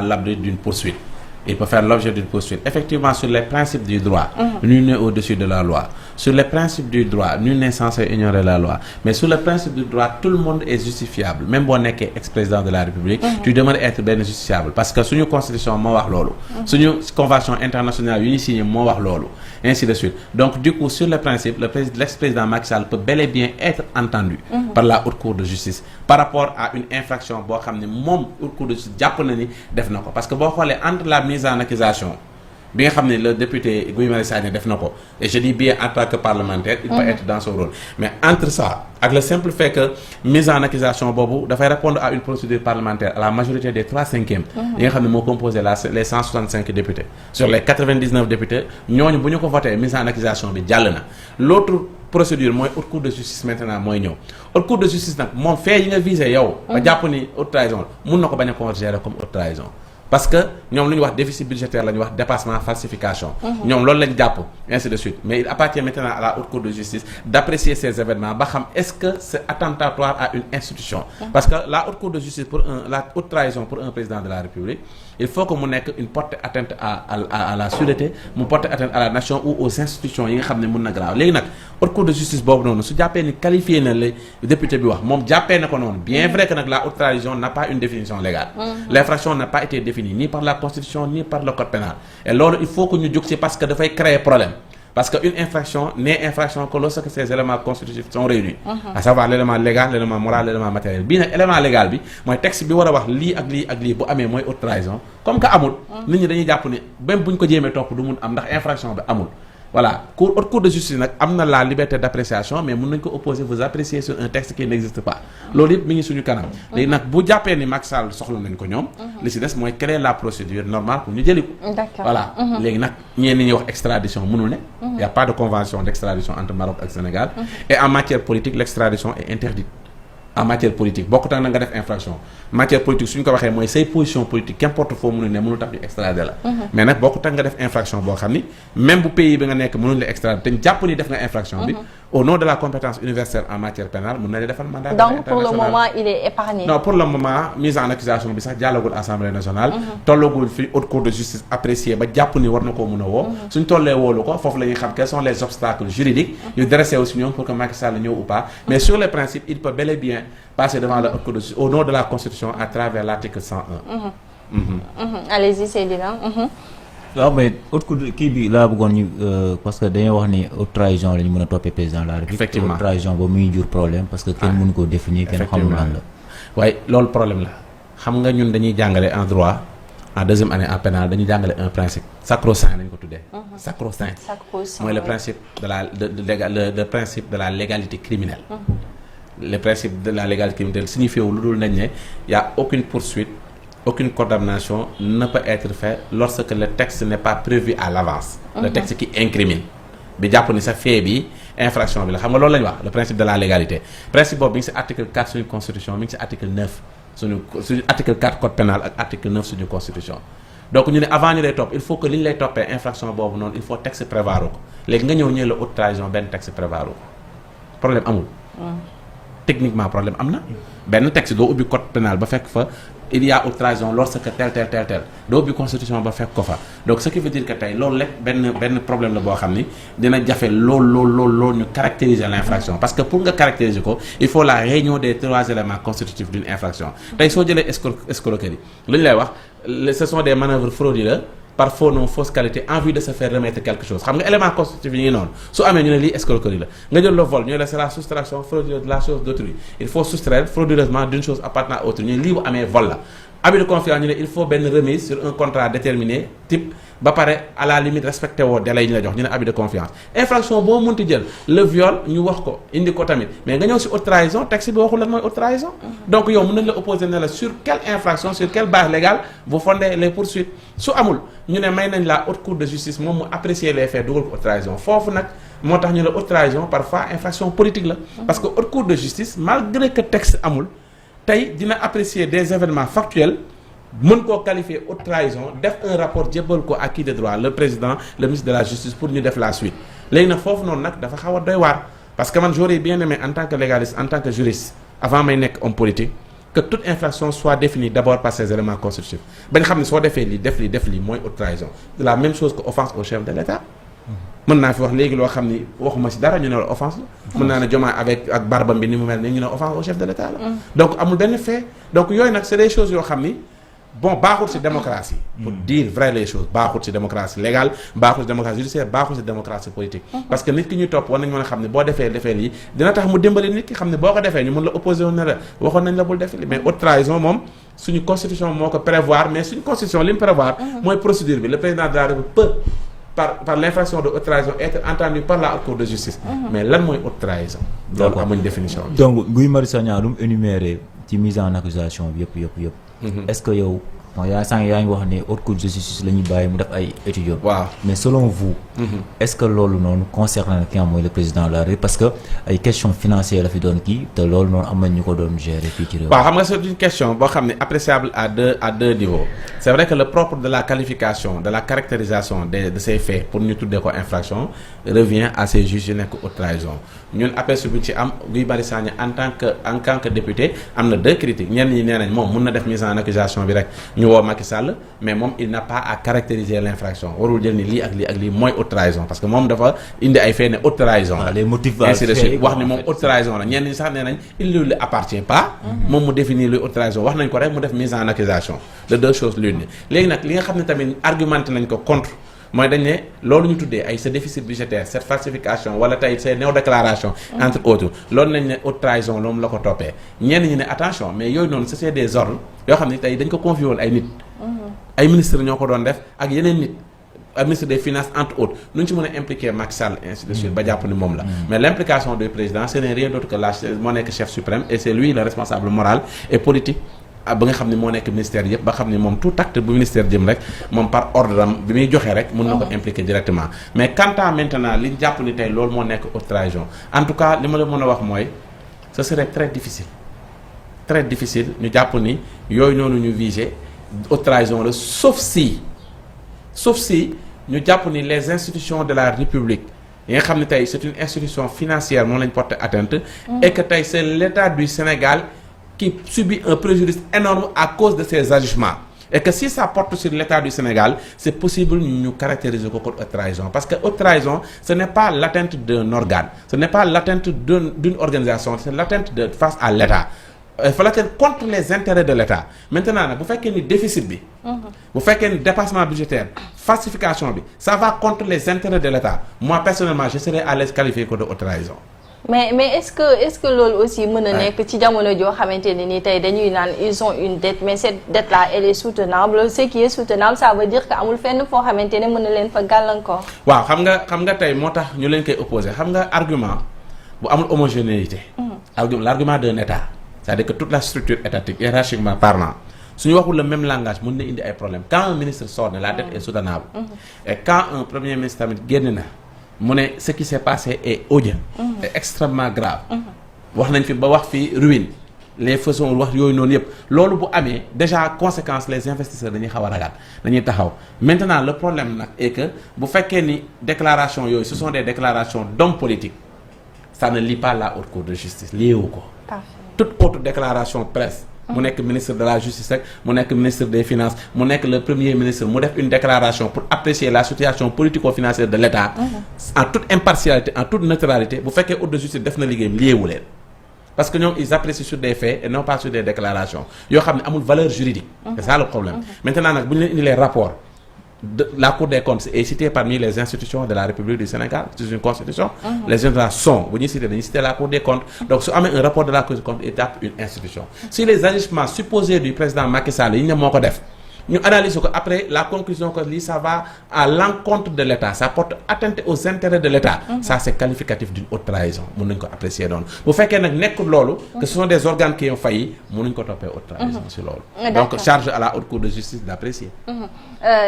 l'abri d'une poursuite. Il peut faire l'objet d'une poursuite. Effectivement, sur les principes du droit, nul n'est au-dessus de la loi. Sur les principes du droit, nul n'est censé ignorer la loi. Mais sur le principe du droit, tout le monde est justifiable. Même boo nekkee ex-président de la République, tu demeures être benn justifiable. Parce que suñu constitution moo wax loolu. suñu convention internationale yu ñu signé moo wax loolu. Ainsi de suite. Donc du coup, sur le principe, l'ex-président Macky Sall peut bel et bien être entendu par la haute cour de justice par rapport à une infraction boo xam ne moom haute cour de justice jàpp na ni def na ko. Parce que boo xoolee entre la mise en accusation bi nga xam ne le député Guy Marius Sagna def na ko et je dis bien en tant que parlementaire il peut être dans son rôle mais entre ça ak le simple fait que mise en accusation boobu dafay répondre à une procédure parlementaire à la majorité des 3/5 yi nga xam ne moo composé les 165 députés sur les 99 députés ñooñu bu ñu ko voté mise en accusation bi jàll na l'autre procédure mooy haute cour de justice maintenant mooy ñëw haute cour de justice nag moom fait yi nga visé yow nga jàpp ni haute trahison mun na ko bañ a considérer comme haute trahison parce que ñoom lu ñu wax déficit budgétaire la ñu wax dépassement falsification ñoom loolu lañ jàpp ainsi de suite mais il appartient maintenant à la haute cour de justice d'apprécier ces événements ba xam est-ce que c'est attentatoire à une institution parce que la haute cour de justice la haute trahison pour un président de la République il faut que mu nekk une portée atteinte à la sûreté mu porter atteinte à la nation ou aux institutions yi nga xam ne mën na grave léegi nag haute cour de justice boobu noonu su jàppee ni qualifié na le député bi wax moom jàppee na ko noonu bien vrai que nag la haute trahison n'a pas une définition légale l'infraction n'a pas été définie ni par la constitution ni par le code pénal et loolu il faut que ñu jóg ci parce que dafay créer problème parce que une infraction n'est infraction que lorsque ces éléments constitutifs sont réunis à savoir l'élément légal l'élément moral l'élément matériel bii nag élément légal bi mooy texte bi war a wax lii ak lii ak lii bu amee mooy haute trahison comme que amul nit ñi dañuy jàpp ni même buñ ko jéemee topp du mun am ndax infraction bi amul voilà haute cour de justice nag am na la liberté d'appréciation mais mun nañ ko opposer vous apprécier sur un texte qui n'existe pas loolu yëpp mi ngi suñu kanam léegi nag bu jàppee ni Macky Sall soxla nañ ko ñoom li ci des mooy créer la procédure normale pour ñu jëli ko voilà léegi nag ñeen ñi wax extradition mënul ne y a pas de convention d'extradition entre Maroc ak Sénégal et en matière politique l'extradition est interdite en matière politique bokkut ak na nga def infraction matière politique suñ ko waxee mooy say position politique qu'importe foo mënul ne mënul tax ñu extrader la mais nag bokkut ak nga def infraction boo xam ni même bu pays bi nga nekk mënuñ la extrader te jàpp ni def nga infraction bi au nom de la compétence universelle en matière pénale mën na la defal mandat donc pour le moment il est épargné non pour le moment mise en accusation bi sax jàllagul assemblée nationale tollagul fi haute cour de justice apprécié ba jàpp ni war na koo mën a woo suñ tollee woolu ko foofu la ñuy xam quels sont les obstacles juridiques yu dressé aussi ñoom pour que Macky Sall ñëw ou pas mais sur les principes il peut bel et bien passer devant la haute cour de justice au nom de la constitution à travers l'article 101 allez-y Seydina waaw mais haute kii bi laa bëggoon ñu parce que dañoo wax ni haute trahison la ñu mën a toppee président de la République. effectivement haute trahison ba muy jur problème parce que kenn mënu koo définir kenn xamul lan la. waaye loolu problème la xam nga ñun dañuy jàngale en droit en deuxième année en pénal dañuy jàngale un principe sacro-saint lañ ko tuddee. sacro-saint mooy le principe le principe de la légalité criminelle. Le principe de la légalité criminelle signifie lu dul nañ ne y a aucune poursuite aucune condamnation ne peut être faite lorsque le texte n'est pas prévu à l'avance. Le texte qui incrimine bi jàpp ni sa fait bi infraction bi la xam nga loolu la ñu wax le principe de la légalité principe boobu mi ngi ci article 4 suñu constitution mi ngi ci article 9 suñu article 4 code pénal ak article 9 suñu constitution. Donc ñu ne avant ñu lay topp il faut que li ñu lay toppee infraction boobu noonu il faut texte prévoir ko léegi nga ñëw la haute trahison benn texte prévoir ko problème amul. Techniquement problème am na benn texte doo ubbi code pénal ba fekk fa il y a haute trahison lorsque tel doo ubbi constitution ba fekk ko fa donc ce qui veut dire que tey loolu lépp benn problème la boo xam ni dina jafe lool ñu caractériser l'infraction parce que pour nga caractériser ko il faut la réunion des 3 éléments constitutifs d'une infraction tey soo jëlee escroquerie lu ñu lay wax ce sont des manœuvres frauduleuses par faux nom fausse qualité en vue de se faire remettre quelque chose xam nga élément constitutif yi ngi noonu su amee ñu ne lii escroquerie la nga jël le vol ñu ne la c'est la soustraction frauduleuse de la chose d'autrui il faut soustraire frauduleusement d'une chose appartenant à autrui ñu ne lii bu amee vol la abus de confiance ñu ne il faut benn remise sur un contrat déterminé type ba pare à la limite respecté woo délai yi ñu la jox ñu ne abus de confiance infraction boo mënti jël le viol ñu wax ko indi ko tamit mais nga ñëw ci haute trahison texte bi waxul lan mooy haute trahison donc yow mën nañ la opposer ne la sur quelle infraction sur quelle base légale vous fondez les poursuites su amul ñu ne may nañ la haute cour de justice moom mu apprécier les faits dugal ko haute trahison foofu nag moo tax ñu ne haute trahison parfois infraction politique la parce que haute cour de justice malgré que texte amul tey dina apprécier des événements factuels mën koo qualifier haute trahison def un rapport jébbal ko à qui de droit le président le ministre de la justice pour ñu def la suite léegi nag foofu noonu nag dafa xaw a doy waar parce que man j'aurais bien aimé en tant que légaliste en tant que juriste avant may nekk homme politique que toute infraction soit définie d'abord par ses éléments constitutifs ba nga xam ne soo defee lii def lii mooy haute trahison c'est la même chose que offense au chef de l'État mën naa fi wax léegi loo xam ni waxuma ci dara ñu ne la offense la mën naa ne Diomaye ak barbam bi ni mu mel ni ñu ne offense au chef de l'État la donc amul benn fait donc yooyu nag c'est des choses yoo xam ni bon baaxul ci démocratie pour dire vrai les choses baaxul ci démocratie légale baaxul ci démocratie judiciaire baaxul ci démocratie politique parce que nit ki ñuy topp war nañ mën a xam ne boo defee lii dina tax mu dimbali nit ki xam ne boo ko defee ñu mën la opposé woon ne la waxoon nañ la bul def li mais haute trahison moom suñu constitution moo ko prévoir mais suñu constitution li mu prévoir mooy procédure bi le président de la République peut par l'infraction de haute trahison être entendu par la haute cour de justice mais lan mooy haute trahison loolu amuñ définition bi donc Guy Marius Sagna lu mu énuméré ci mise en accusation bi yëpp est-ce que yow yaa ngi wax ne haute cour de justice la ñuy bàyyi mu def ay étudiants. waaw mais selon vous. est-ce que loolu noonu concerne na ki nga mooy le président de la République parce que ay questions financières la fi doon kii te loolu noonu am na ñu ko doon gérer fii ci réew. waaw xam nga c'est une question boo xam ne appréciable à deux niveaux c'est vrai que le propre de la qualification de la caractérisation de ces faits pour ñu tuddee ko infraction revient à ces juges yu nekk haute trahison ñun aperçu bi ci am Guy Marius Sagna en tant que député am na deux critiques ñenn ñi nee nañ moom mun na def mise en accusation bi rek ñu woo Macky Sall mais moom il n'a pas à caractériser l'infraction warul jël ni lii ak lii mooy haute trahison parce que moom dafa indi ay faits ne haute trahison la les motifs ainsi de suite wax ni moom haute trahison la ñenn ñi sax nee nañ il ne lui appartient pas moom mu définir luy haute trahison wax nañ ko rek mu def mise en accusation de deux choses l'une léegi nag li nga xam ne tamit argumenté nañ ko contre mooy dañ ne loolu ñu tuddee ay ce déficit budgétaire cette falsification wala tey ces néo déclaration entre autres loolu nañ ne haute trahison loolu la ko toppee ñenn ñi ne attention mais yooyu noonu c'est des ordres yoo xam ne tey dañ ko confié woon ay nit ay ministres ñoo ko doon def ak yeneen nit ak ministre des finances entre autres nu ñu ci mën a impliquer Macky Sall ainsi de suite ba jàpp ni moom la mais l'implication du président ce n'est rien d'autre que moo nekk chef suprême et c'est lui le responsable moral et politique ba nga xam ne moo nekk ministère yëpp ba xam ne moom tout acte bu ministère jëm rek moom par ordre am bi muy joxee rek mën na ko impliquer directement mais quant à maintenant li jàpp ni tey loolu moo nekk haute trahison en tout cas li ma la mën a wax mooy ce serait très difficile ñu jàpp ni yooyu noonu ñu viser haute trahison la sauf si ñu jàpp ni les institutions de la République yi nga xam ne tey c'est une institution financière moom lañ porter atteinte et que tey c'est l'État du Sénégal qui subit un préjudice énorme à cause de ces agissements et que si ça porte sur l'État du Sénégal c'est possible ñu caractériser ko comme haute trahison parce que haute trahison ce n'est pas l'atteinte d'un organe ce n'est pas l'atteinte d'une organisation c'est l'atteinte de face à l'État il fallait que contre les intérêts de l'État maintenant nag bu fekkee ni déficit bi. bu fekkee ni dépassement budgétaire falsification bi ça va contre les intérêts de l'État moi personnellement je serais à l'aise qualifier ko de haute trahison. mais est-ce que loolu aussi mën a nekk ci jamono joo xamante ne ni tey dañuy naan ils ont une dette mais cette dette là elle est soutenable ce qui est soutenable ça veut dire que amul fenn foo xamante ne mën na leen fa gàllankoor. waaw xam nga tey moo tax ñu leen koy opposé xam nga argument bu amul homogénéité. l'argument d'un État. c'est-à-dire que toute la structure étatique hiérarchiquement parlant su ñu waxul le même langage mën na indi ay problèmes quand un ministre sort ne la dette est soutenable et quand un premier ministre tamit génn na mu ne ce qui s'est passé est odieux est extrêmement grave wax nañ fi ba wax fi ruine les façons wax yooyu noonu yëpp loolu bu amee déjà conséquence les investisseurs dañuy xaw a ragal dañuy taxaw maintenant le problème nag est que bu fekkee ni déclaration yooyu ce sont des déclarations d'hommes politiques ça ne lie pas la haute cour de justice liewu ko toute autre déclaration presse mu nekk ministre de la justice rek mu nekk ministre des finances mu nekk le premier ministre mu def une déclaration pour apprécier la situation politico-financière de l'État en toute impartialité en toute neutralité bu fekkee haute de justice def na liggéeyam liewu leen parce que ñoom ils apprécient sur des faits et non pas sur des déclarations yoo xam ne amul valeur juridique c'est ça le problème maintenant nag bu ñu leen indi les rapports la Cour des comptes est citée parmi les institutions de la République du Sénégal c'est une constitution les institutions sont bu ñuy citer dañuy citer la Cour des comptes donc su amee un rapport de la Cour des comptes étape une institution si les agissements supposés du président Macky Sall yi ñu ne moo ko def ñu analyser ko après la conclusion que lii ça va à l'encontre de l'État ça porte atteinte aux intérêts de l'État ça c'est qualificatif d'une haute trahison mën nañu ko apprécier doon bu fekkee nag nekkul loolu que ce sont des organes qui ont failli mën nañu ko toppee haute trahison si loolu donc charge à la haute cour de justice d'apprécier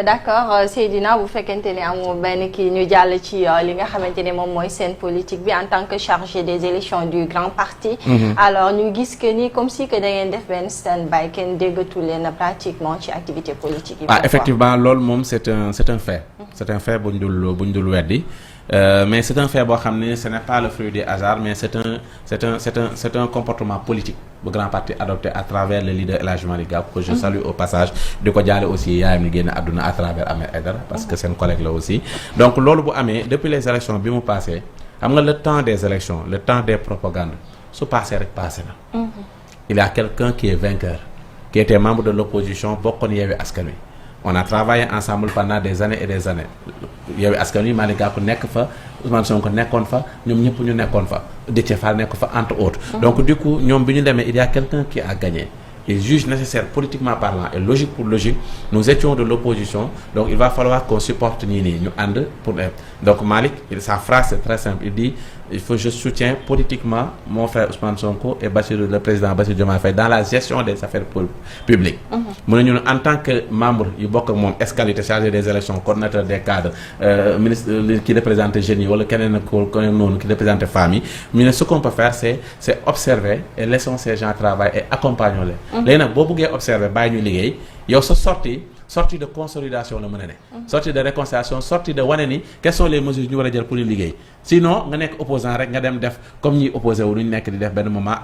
d'accord Seydina bu fekkente ni amul benn kii ñu jàll ci li nga xamante ne moom mooy scène politique bi en tant que chargé des élections du grand parti alors ñu gis que ni comme si que da ngeen def benn stand-by kenn déggatu leen pratiquement ci activité politique yi. Effectivement loolu moom c'est un fait c'est un fait bu ñu dul weddi mais c'est un fait boo xam ne ce n'est pas le fruit du hasard mais c'est un comportement politique bu grand parti adopté à travers le leader El Hadji Malick Gakou que je salue au passage di ko jaale aussi yaayam ni génn àdduna à travers Ahmed Aïdara parce que seen collègue la aussi donc loolu bu amee depuis les élections bi mu passé xam nga le temps des élections le temps des propagandes su passé rek passé na il y a quelqu'un qui est vainqueur qui était membre de l'opposition bokkoon Yewwi Askan Wi on a travaillé ensemble pendant des années et des années Yewwi Askan Wi Malick Gakou nekk fa Ousmane Sonko nekkoon fa ñoom ñëpp ñu nekkoon fa Déthié Fall nekk fa entre autres donc du coup ñoom bi ñu demee il y a quelqu'un qui a gagné il juge nécessaire politiquement parlant et logique pour logique nous étions de l'opposition donc il va falloir qu'on supporte ñii nii ñu ànd pour donc Malick sa phrase c'est très simple il dit il faut je soutiens politiquement mon frère Ousmane Sonko et le président Bassirou Diomaye Faye dans la gestion des affaires publiques mu ne ñun en tant que membre yu bokk ak moom escalité chargé des élections coordinateur des cadres ministre qui représente jeunes yi wala keneen noonu qui représente femmes yi mu ne ce qu'on peut faire c'est observer et laissons ces gens travailler et accompagnons-les léegi nag boo bëggee observer bàyyi ñu liggéey yow sa sortie de consolidation la mën a ne sortie de réconciliation sortie de wane ni quelles sont les mesures ñu war a jël pour ñu liggéey sinon nga nekk opposant rek nga dem def comme ñi opposé wu ñu nekk di def benn moment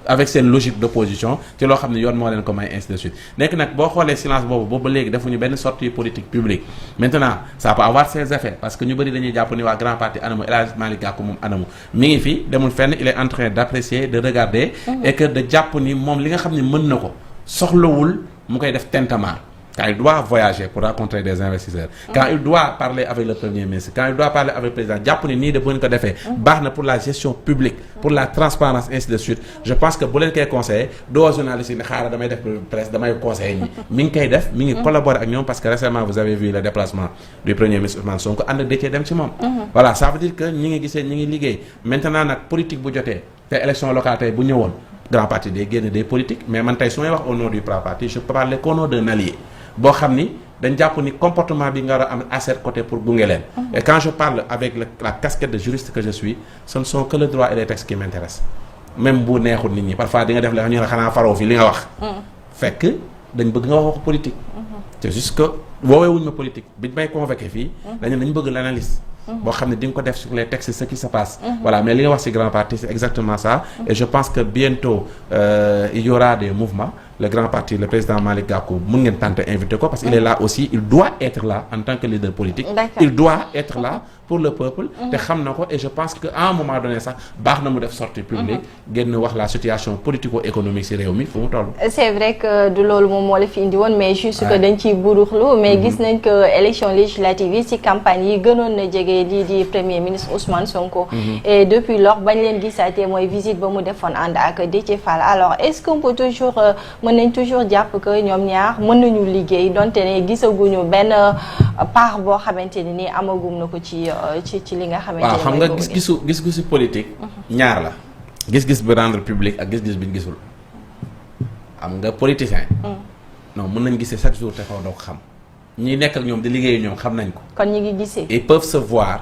avec seen logique d'opposition ci loo xam ne yoon moo leen ko may ainsi de suite nekk nag boo xoolee silence boobu ba léegi defuñu benn sortie politique publique maintenant ça peut avoir ses effets parce que ñu bëri dañuy jàpp ni waa grand parti anamu El Hadji Malick Gakou moom anamu mi ngi fi demul fenn il est en train d'apprécier de regarder et que de jàpp ni moom li nga xam ne mën na ko soxlawul mu koy def tintamarre quand il doit voyager pour rencontrer des investisseurs quand il doit parler avec le premier ministre quand il doit parler avec le président jàpp ni nii de bu ñu ko defee baax na pour la gestion publique pour la transparence ainsi de suite je pense que bu leen koy conseiller doo journaliste yi ne xaaral damay def presse damay conseiller ñi mi ngi koy def mi ngi collaborer ak ñoom parce que récemment vous avez vu le déplacement du premier ministre Ousmane Sonko ànd ak Déthié dem ci moom voilà ça veut dire que ñi ngi gisee ñi ngi liggéey maintenant nag politique bu jotee te élection locale tey bu ñëwoon grand parti day génn des politiques mais man tey su may wax au nom du grand parti je peux parler qu'au nom d'un allié boo xam ni dañ jàpp ni comportement bi nga war a am à cet côté pour gunge leen et quand je parle avec la casquette de juriste que je suis ce ne sont que le droit et les textes qui m'intéressent même bu neexul nit ñi parfois di nga def la ñu ne xanaa faroo fi li nga wax fekk dañ bëgg nga wax politique c'est juste que woowee wuñ ma politique biñ may convoqué fii dañ bëgg l'analyse boo xam ne di nga ko def sur les textes ce qui se passe voilà mais li nga wax ci grand parti c'est exactement ça et je pense que bientôt il y aura des mouvements le grand parti le président Malick Gakou mën ngeen tenter invité ko parce qu'il est là aussi il doit être là en tant que leader politique il doit être là pour le peuple. te xam na ko et je pense que à un moment donné sax baax na mu def sortie publique. génn wax la situation politico-économique ci réew mi fu mu toll. c'est vrai que du loolu moom moo la fi indi woon mais juste que dañ ciy buruxlu mais gis nañ que élection législative yi ci campagne yi gënoon na jege lii di premier ministre Ousmane Sonko. et depuis lors bañ leen gisaatee mooy visite ba mu defoon ànd ak Déthié Fall alors est-ce qu'on peut toujours mën nañ toujours jàpp que ñoom ñaar mën nañu liggéey donte ne gisaguñu benn part boo xamante ne nii amagum na ko ci li nga xamante ne waaw xam nga gis-gisu politique ñaar la gis-gis bi rendre public ak gis-gis bi ñu gisul xam nga politicien non mën nañ gisee chaque jour te xaw doo ko xam ñi nekk ak ñoom di liggéeyu ñoom xam nañ ko kon ñi ngi gisee ils peuvent se voir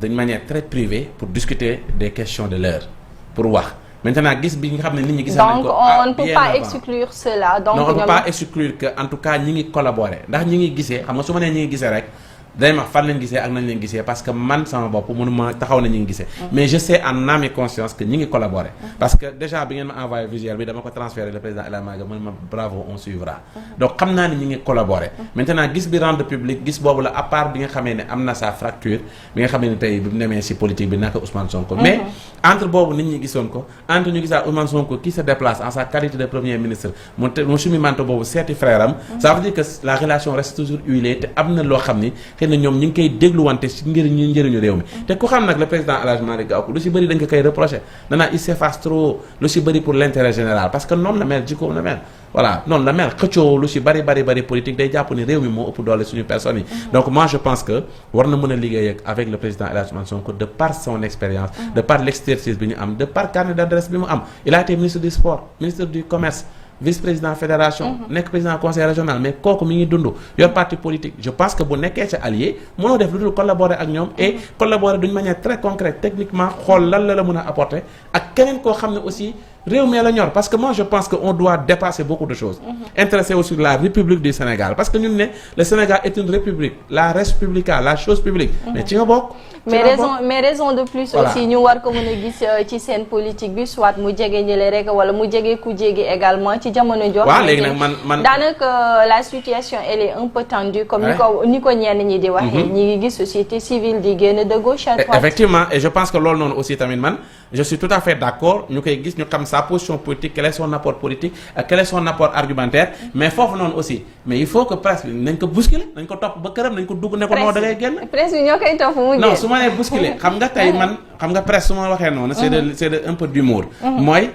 d'une manière très privée pour discuter des questions de l'heure pour wax maintenant gis bi nga xam ne nit ñi gisal nañ ko donc on ne peut pas exclure cela donc non on ne peut pas exclure que en tout cas ñi ngi collaborer ndax ñi ngi gisee xam nga su ma nee ñi ngi gisee rek day ma fan leen gisee ak nañ leen gisee parce que man sama bopp mënuma taxaw na ñi ngi gisee mais je sais en âme et conscience que ñi ngi collaborer parce que déjà bi ngeen ma envoyé visuel bi dama ko transféré le président El Hadj Maga mu ne ma bravo on suivra donc xam naa ne ñi ngi collaborer maintenant gis bi rendre public gis boobu la à part bi nga xamee ne am na sa fracture bi nga xamee ne tey bi mu demee ci politique bi naka Ousmane Sonko mais entre boobu nit ñi gisoon ko entre ñu gisaa Ousmane Sonko qui se déplace en sa qualité de premier ministre mu sumi manto boobu seeti frère am ça veut dire que la relation reste toujours huilée te am na loo xam ni xëy na ñoom ñi ngi koy dégluwante ci njëriñu réew mi te ku xam nag le président El Hadj Malick Gakou lu ci bëri dañ ko koy reproché danaa il s'efface trop lu ci bëri pour l'intérêt général parce que noonu la mel jikkoom la mel voilà noonu la mel xëccoo lu ci bëri politique day jàpp ni réew mi moo ëpp doole suñu personnes yi donc moi je pense que war na mën a liggéey avec le président El Hadj Sonko de par son expérience de par l'expertise bi ñu am de par carnet d'adresse bi mu am il a été ministre du sport ministre du commerce vice-président fédération nekk président conseil régional mais kooku mi ngi dund yor parti politique je pense que bu nekkee ca allié mënoo def lu dul collaborer ak ñoom et collaborer d'une manière très concrète techniquement xool lan la mën a apporter ak keneen koo xam ne aussi réew mi la ñor parce que moi je pense que on doit dépasser beaucoup de choses intéresser aussi la République du Sénégal parce que ñun ne le Sénégal est une république la res publica la chose publique mais ci nga bokk mais raison de plus aussi ñu war ko mën a gis ci seen politique bi soit mu jege ñële rek wala mu jege ku jege également ci jamono jox waaw léegi nag man daanaka la situation elle est un peu tendue comme ni ko ñenn ñi di waxee ñi ngi gis société civile di génn de gauche à droite effectivement et je pense que loolu noonu aussi tamit man je suis tout à fait d'accord ñu koy gis ñu xam sa position politique quel est son apport politique ak quel est son apport argumentaire mais foofu noonu aussi mais il faut que presse bi nañ ko bousculer nañ ko topp ba këram nañ ko dugg ne ko noo da ngay génn presse bi ñoo koy topp mu génn non su ma nee bousculer xam nga tey man xam nga presse su ma waxee noonu c'est de un peu d'humour mooy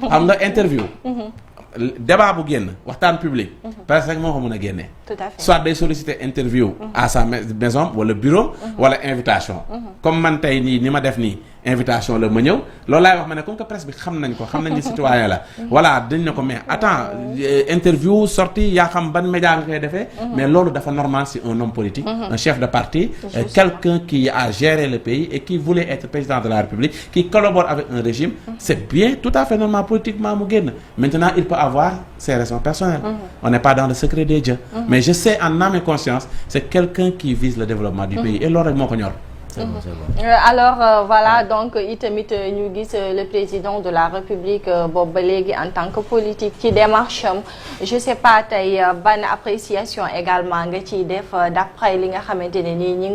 xam nga interview débat bu génn waxtaan public presse rek moo ko mën a génnee tout à fait soit day solliciter interview à sa maison wala bureau wala invitation comme man tey nii ni ma def nii invitation la ma ñëw loolu laay wax ma ne comme que presse bi xam nañ ko xam nañ ni citoyen la voilà dañ ne ko mais attends interview sortie yaa xam ban média nga koy defee mais loolu dafa normal si un homme politique un chef de parti quelqu'un qui a géré le pays et qui voulait être président de la République qui collabore avec un régime c'est bien tout à fait normal politiquement mu génn maintenant il peut avoir ses raisons personnelles on n'est pas dans le secret des dieux mais je sais en âme et conscience c'est quelqu'un qui vise le développement du pays et loolu rek moo ko ñor c'est bon. Alors voilà donc itamit ñu gis le président de la République boobu ba léegi en tant que politique ci démarche am je sais pas tey ban appréciation également nga ciy def d'après li nga xamante ne nii ñi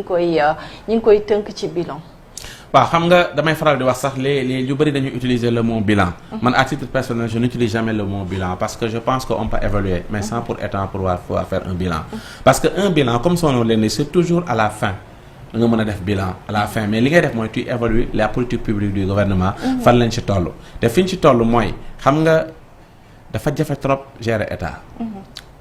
ngi koy tënk ci bilan. waaw xam nga damay faral di wax sax les yu bëri dañuy utiliser le mot bilan man à titre personnel je n'utilise jamais le mot bilan parce que je pense qu'on peut évaluer mais sans pour autant pouvoir faire un bilan parce que un bilan comme son nom l'indique c'est toujours à la fin da nga mën a def bilan à la fin mais li ngay def mooy tu évalues la politique publique du gouvernement fan lañ ci toll te fi ñu ci toll mooy xam nga dafa jafe trop gérer état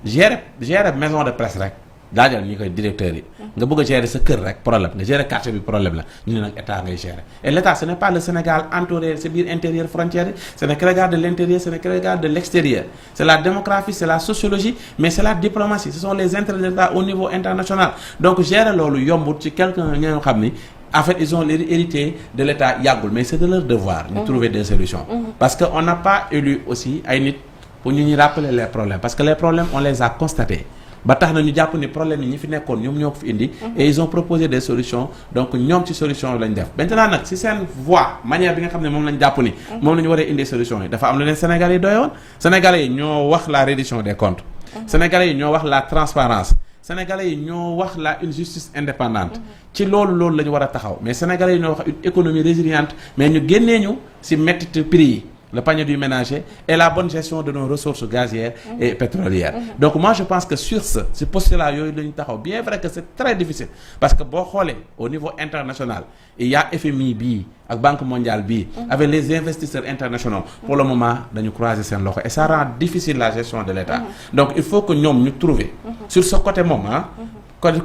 gérer maison de presse rek daajal ñi koy directeurs yi nga bëgg a gérer sa kër rek problème nga gérer quartier bi problème la ñu ne nag état ngay gérer et l'état ce n'est pas le Sénégal entouré c'est biir intérieur frontière ce n'est que le regard de l'intérieur ce n'est que le regard de l'extérieur c'est la démographie c'est la sociologie mais c'est la diplomatie ce sont les intérêts de l'État au niveau international donc gérer loolu yombut ci quelqu'un ñoo xam ni en fait ils ont hérité de l'État yàggul mais c'est de leur devoir ñu trouver des solutions parce que on n'a pas élu aussi ay nit pour ñu rappeler les problèmes parce que les problèmes on les a constatés ba tax na ñu jàpp ni problème yi ñi fi nekkoon ñoom ñoo ko fi indi et ils ont proposé des solutions donc ñoom ci solution lañ def maintenant nag ci seen voie manière bi nga xam ne moom lañ jàpp ni moom la ñu war a indi solution yi dafa am lu leen Sénégalais yi doyoon Sénégalais yi ñoo wax la reddition des comptes Sénégalais yi ñoo wax la transparence sénégalais yi ñoo wax une justice indépendante ci loolu la ñu war a taxaw mais sénégalais yi ñoo wax une économie résiliente mais ñu génnee ñu ci mettit prix yi le panier du ménager et la bonne gestion de nos ressources gazières et pétrolières. Donc moi je pense que sur ce postulat yooyu la ñu taxaw bien vrai que c'est très difficile parce que boo xoolee au niveau international il y a FMI bii ak Banque mondiale bii avec les investisseurs internationaux pour le moment dañu croiser seen loxo et ça rend difficile la gestion de l'État. Donc il faut que ñoom ñu trouver sur ce côté moom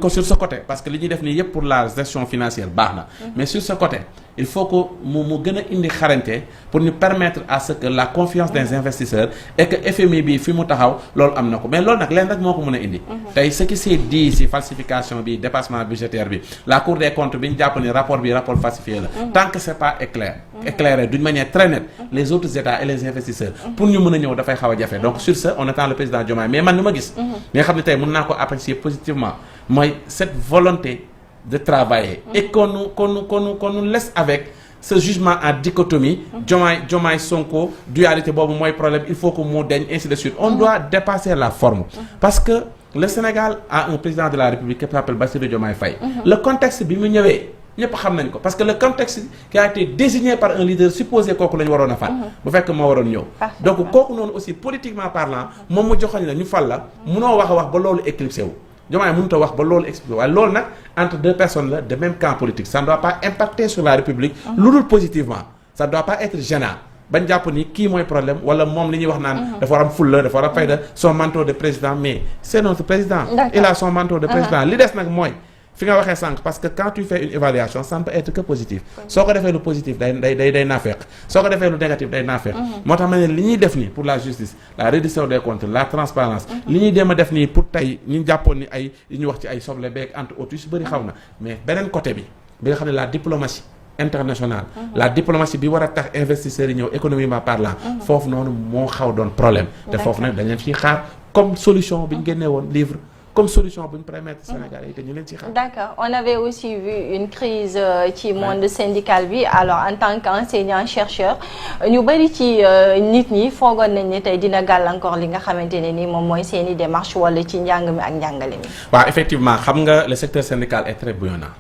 sur ce côté parce que li ñuy def nii yëpp pour la gestion financière baax na mais sur ce côté il faut que mu gën a indi xarañte pour ñu permettre à ce que la confiance des investisseurs et que FMI bi fi mu taxaw loolu am na ko mais loolu nag leen rek moo ko mën a indi tey ce qui s'est dit ci falsification bi dépassement budgétaire bi la Cour des comptes bi ñu jàpp ni rapport falsifié la tant que c'est pas éclairé d'une manière très nette les autres États et les investisseurs pour ñu mën a ñëw dafay xaw a jafe donc sur ce on attend le président Diomaye mais man ni ma gis nga xam ne tey mën naa ko apprécier positivement mooy cette volonté de travailler et qu'on nous laisse avec ce jugement en dichotomie Diomaye Sonko dualité boobu mooy problème il faut que mu deñ ainsi de suite on doit dépasser la forme parce que le Sénégal a un président de la République qui s'appelle Bassirou Diomaye Faye le contexte bi mu ñëwee ñëpp xam nañ ko parce que le contexte qui a été désigné par un leader supposé kooku la ñu waroon a fal bu fekk moo waroon ñëw donc kooku noonu aussi politiquement parlant moom mu joxoñ la ñu fal la munoo wax a wax ba loolu éclipsé wu Diomaye mënut a wax ba loolu expliqué waaye loolu nag entre deux personnes la de même camp politique ça ne doit pas impacter sur la République lu dul positivement ça ne doit pas être gênant bañ jàpp ni kii mooy problème wala moom li ñuy wax naan dafa war am fulla dafa war a fayda son manteau de président mais c'est notre président il a son manteau de président li des nag mooy fi nga waxee sànq parce que quand tu fais une évaluation ça ne peut être que positif soo ko defee lu positif day naafeq soo ko defee lu négatif day naafeq moo tax ma ne li ñuy def nii pour la justice la reddition des comptes la transparence li ñuy dem a def nii pour tey ñu jàppoon ni ay li ñu wax ci ay soble beeg entre autres yu si bëri xaw na mais beneen côté bi nga xam ne la diplomatie internationale la diplomatie bi war a tax investisseurs yi ñëw économiquement parlant foofu noonu moo xaw doon problème te foofu nag dañ leen fiy xaar comme solution bi ñu génnee woon livre comme solution bu ñu permettre Sénégalais yi te ñu leen ci xam. D'accord, on avait aussi vu une crise ci monde syndical bi alors en tant qu'enseignant chercheur ñu bari ci nit ñi foogoon nañ ne tey dina gàllankoor li nga xamante ne ni moom mooy seeni démarche wala ci njàng mi ak njàngale mi. waaw effectivement xam nga le secteur syndical est très bouillonnant.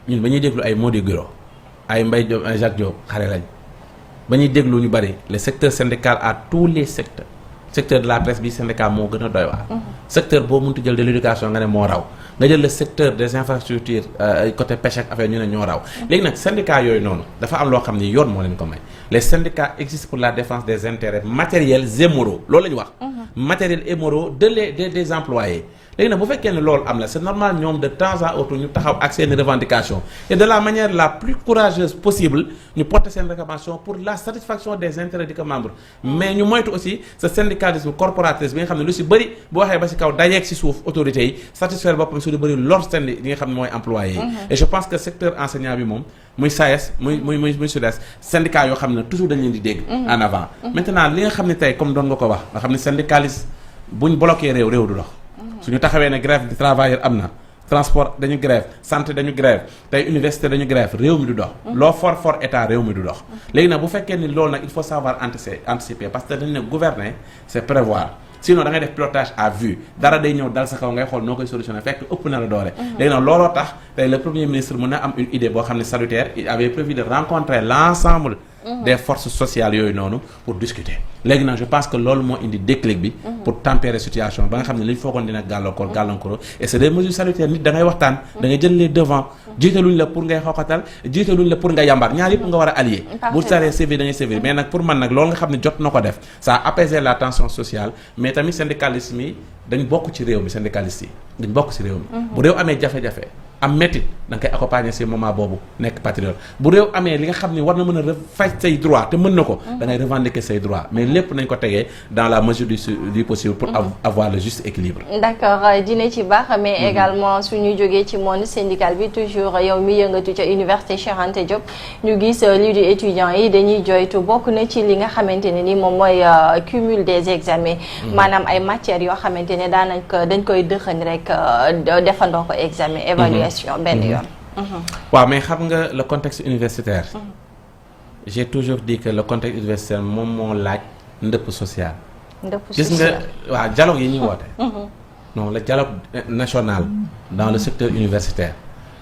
ñun ba ñuy déglu ay Mody Guiro ay Mbaye Diop ay Jacques Diop xare lañ ba ñuy déglu ñu bari le secteur syndical à tous les secteurs. secteur de la presse bi syndicat moo gën a doy waar secteur boo mënti jël de l'éducation nga ne moo raw nga jël le secteur des infrastructures côté pêche ak affaire ñu ne ñoo raw léegi nag syndicat yooyu noonu dafa am loo xam ni yoon moo leen ko may les syndicats existent pour la défense des intérêts matériels et moraux loolu la ñu wax matériels et moraux des employés léegi nag bu fekkee ne loolu am na c'est normal ñoom de temps à autre ñu taxaw ak seen revendications et de la manière la plus courageuse possible ñu porter seen réclamation pour la satisfaction des intérêts de membres mais ñu moytu aussi ce syndicalisme corporatiste bi nga xam ne lu si bëri bu waxee ba si kaw dajeeg si suuf autorités yi satisfaire boppam su lu bëri lor seen li nga xam ne mooy employés yi et je pense que secteur enseignant bi moom muy SAES muy SUDES syndicat yoo xam ne toujours dañ leen di dégg en avant maintenant li nga xam ne tey comme doon nga ko wax nga xam ne syndicaliste buñ bloqué réew du dox suñu taxawee ne grève de travailleurs am na transport dañu grève santé dañu grève tey université dañu grève réew mi du dox loo fort état réew mi du dox léegi nag bu fekkee ni loolu nag il faut savoir anticiper parce que dañu ne gouverner c'est prévoir sinon da ngay def pilotage à vue dara day ñëw dal sa kaw ngay xool noo koy solutionner fekk ëpp na la doole léegi nag looloo tax tey le premier ministre mën na am une idée boo xam ne salutaire il avait prévu de rencontrer l'ensemble des forces sociales yooyu noonu pour discuter léegi nag je pense que loolu moo indi déclic bi pour tempérer situation ba nga xam ne li ñu foogoon dina gàllankoor et c'est des mesures salutaires nit da ngay waxtaan da ngay jël les devants jiitaluñ la pour ngay xooxatal jiitaluñ la pour nga yàmbaar ñaar yëpp nga war a allier bu saree sévir dañuy sévir mais nag pour man nag loolu nga xam ne jot na ko def ça a apaisé la tension sociale mais tamit syndicalisme yi dañ bokk ci réew mi syndicalistes yi dañ bokk ci réew mi bu réew amee jafe-jafe am métit da nga koy accompagner ci moment boobu nekk patriote bu réew amee li nga xam ne war na mën a faj say droit te mën na ko da ngay revendiquer say droit mais lépp nañ ko tegee dans la mesure du possible pour avoir le juste équilibre. D'accord dina ci baax mais également suñu jógee ci monde syndical bi toujours yow mi yëngatu ca université Cheikh Anta Diop ñu gis lii di étudiants yi dañuy joytu bokk na ci li nga xamante ne ni moom mooy cumul des examens maanaam ay matières yoo xamante ne dañ koy dëxëñ rek defandoo ko examen évaluation benn yoon. waaw mais xam nga le contexte universitaire j'ai toujours dit que le contexte universitaire moom moo laaj ndëpp social. ndëpp gis social nga waaw dialogue yi ñuy woote. non le dialogue national dans le secteur universitaire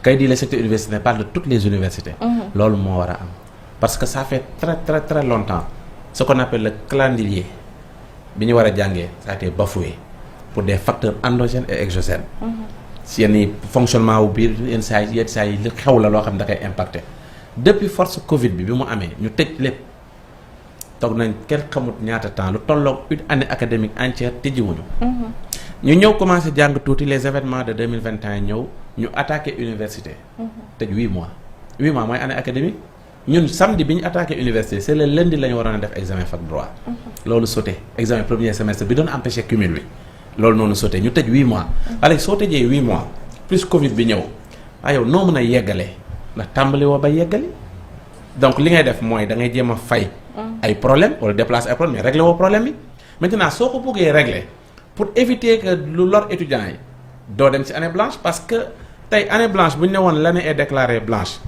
kay di le secteur universitaire parle de toutes les universités loolu moo war a am parce que ça fait très longtemps ce qu'on appelle le calendrier bi ñu war a jàngee ça a été bafoué pour des facteurs endogènes et exogènes si yenn fonctionnement wu biir yenn saa yi li xew la loo xam ne da koy impacté depuis force Covid bi mu amee ñu tëj lépp toog nañ kenn xamut ñaata temps lu tolloog une année académique entière tëjiwuñu ñu ñëw commencé jàng tuuti les événements de 2021 ñëw ñu attaqué université tëj 8 mois mooy année académique ñun samedi bi ñu attaqué université c'est le lundi la ñu waroon a def examen fac droit loolu sauté examen premier semestre bi doon empêché cumul bi loolu noonu sauté ñu tëj 8 mois alors soo tëjee 8 mois plus Covid bi ñëw yow noo mën a yeggalee ndax tàmbali woo ba yeggali donc li ngay def mooy da ngay jéem a fay ay problème wala déplacer ay problème mais régler woo problème bi maintenant soo ko bëggee régler pour éviter que lu lor étudiants yi doo dem ci année blanche parce que tey année blanche bu ñu ne woon l'année est déclarée blanche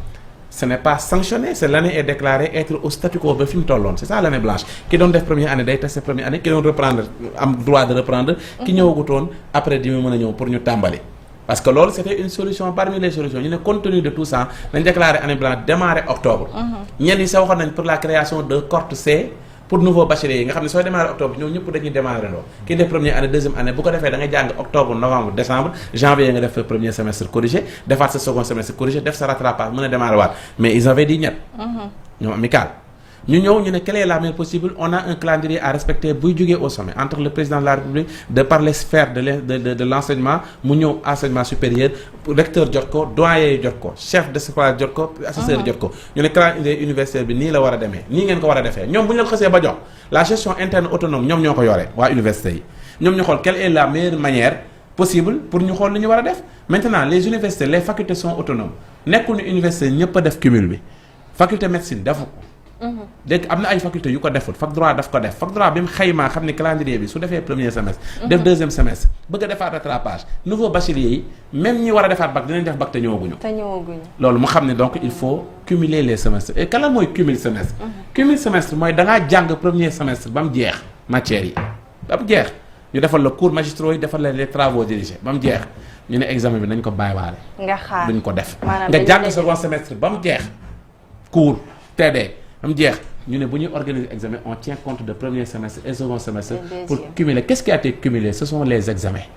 ce n'est pas sanctionné c'est l'année est déclarée être au statu quo ba fi mu tolloon c'est ça l'année blanche ki doon def première année day testé première année ki doon reprendre am droit de reprendre ki ñëwagutoon après di mu mën a ñëw pour ñu tàmbali parce que loolu c'était une solution parmi les solutions ñu ne compte tenu de tout ça nañ déclaré année blanche démarrer octobre ñenn yi sa waxoon nañ pour la création de cohorte C pour nouveau bacheliers yi nga xam ne sooy démarrer octobre ñoom ñëpp dañuy démarrer ndoo kii def première année deuxième année bu ko defee da ngay jàng octobre novembre décembre janvier nga def premier semestre corrigé defaat sa second semestre corrigé def sa rattrapage mën a démarrer waat mais ils avaient dit ñett ñoom amical ñu ñëw ñu ne quelle est la meilleure possible on a un calendrier à respecter buy jógee au sommet entre le président de la République de par les sphères de l'enseignement mu ñëw enseignement supérieur recteur jot ko doyen jot ko chef de sphère jot ko assesseur jot ko ñu ne calendrier universitaire bi nii la war a demee nii ngeen ko war a defee ñoom bu ñu la xësee ba jox la gestion interne autonome ñoom ñoo ko yore waa université yi ñoom ñu xool quelle est la meilleure manière possible pour ñu xool li ñu war a def maintenant les universités les facultés sont autonomes nekkul ni université ñëpp a def cumul bi faculté médecine defu ko léegi am na ay faculté yu ko deful fac droit daf ko def fac droit bi mu xaymaa xam ne calendrier bi su defee premier semestre def deuxième semestre bëgg a defaat rattrapage nouveau bachelier yi même ñi war a defaat bac dinañ def bac te ñëwaguñu loolu mu xam ne donc il faut cumuler les semestres et kan la mooy cumul semestre cumul semestre mooy da ngaa jàng premier semestre ba mu jeex matières yi ba mu jeex ñu defal la cours magistraux yi defal la les travaux dirigés ba mu jeex ñu ne examen bi nañ ko bàyyiwaale nga xaar duñ ko def nga jàng second semestre ba mu jeex cours TD am jeex ñu ne bu ñuy organiser examen on tient compte de premier semestre et second semestre pour cumuler qu'est-ce qui a été cumulé ce sont les examens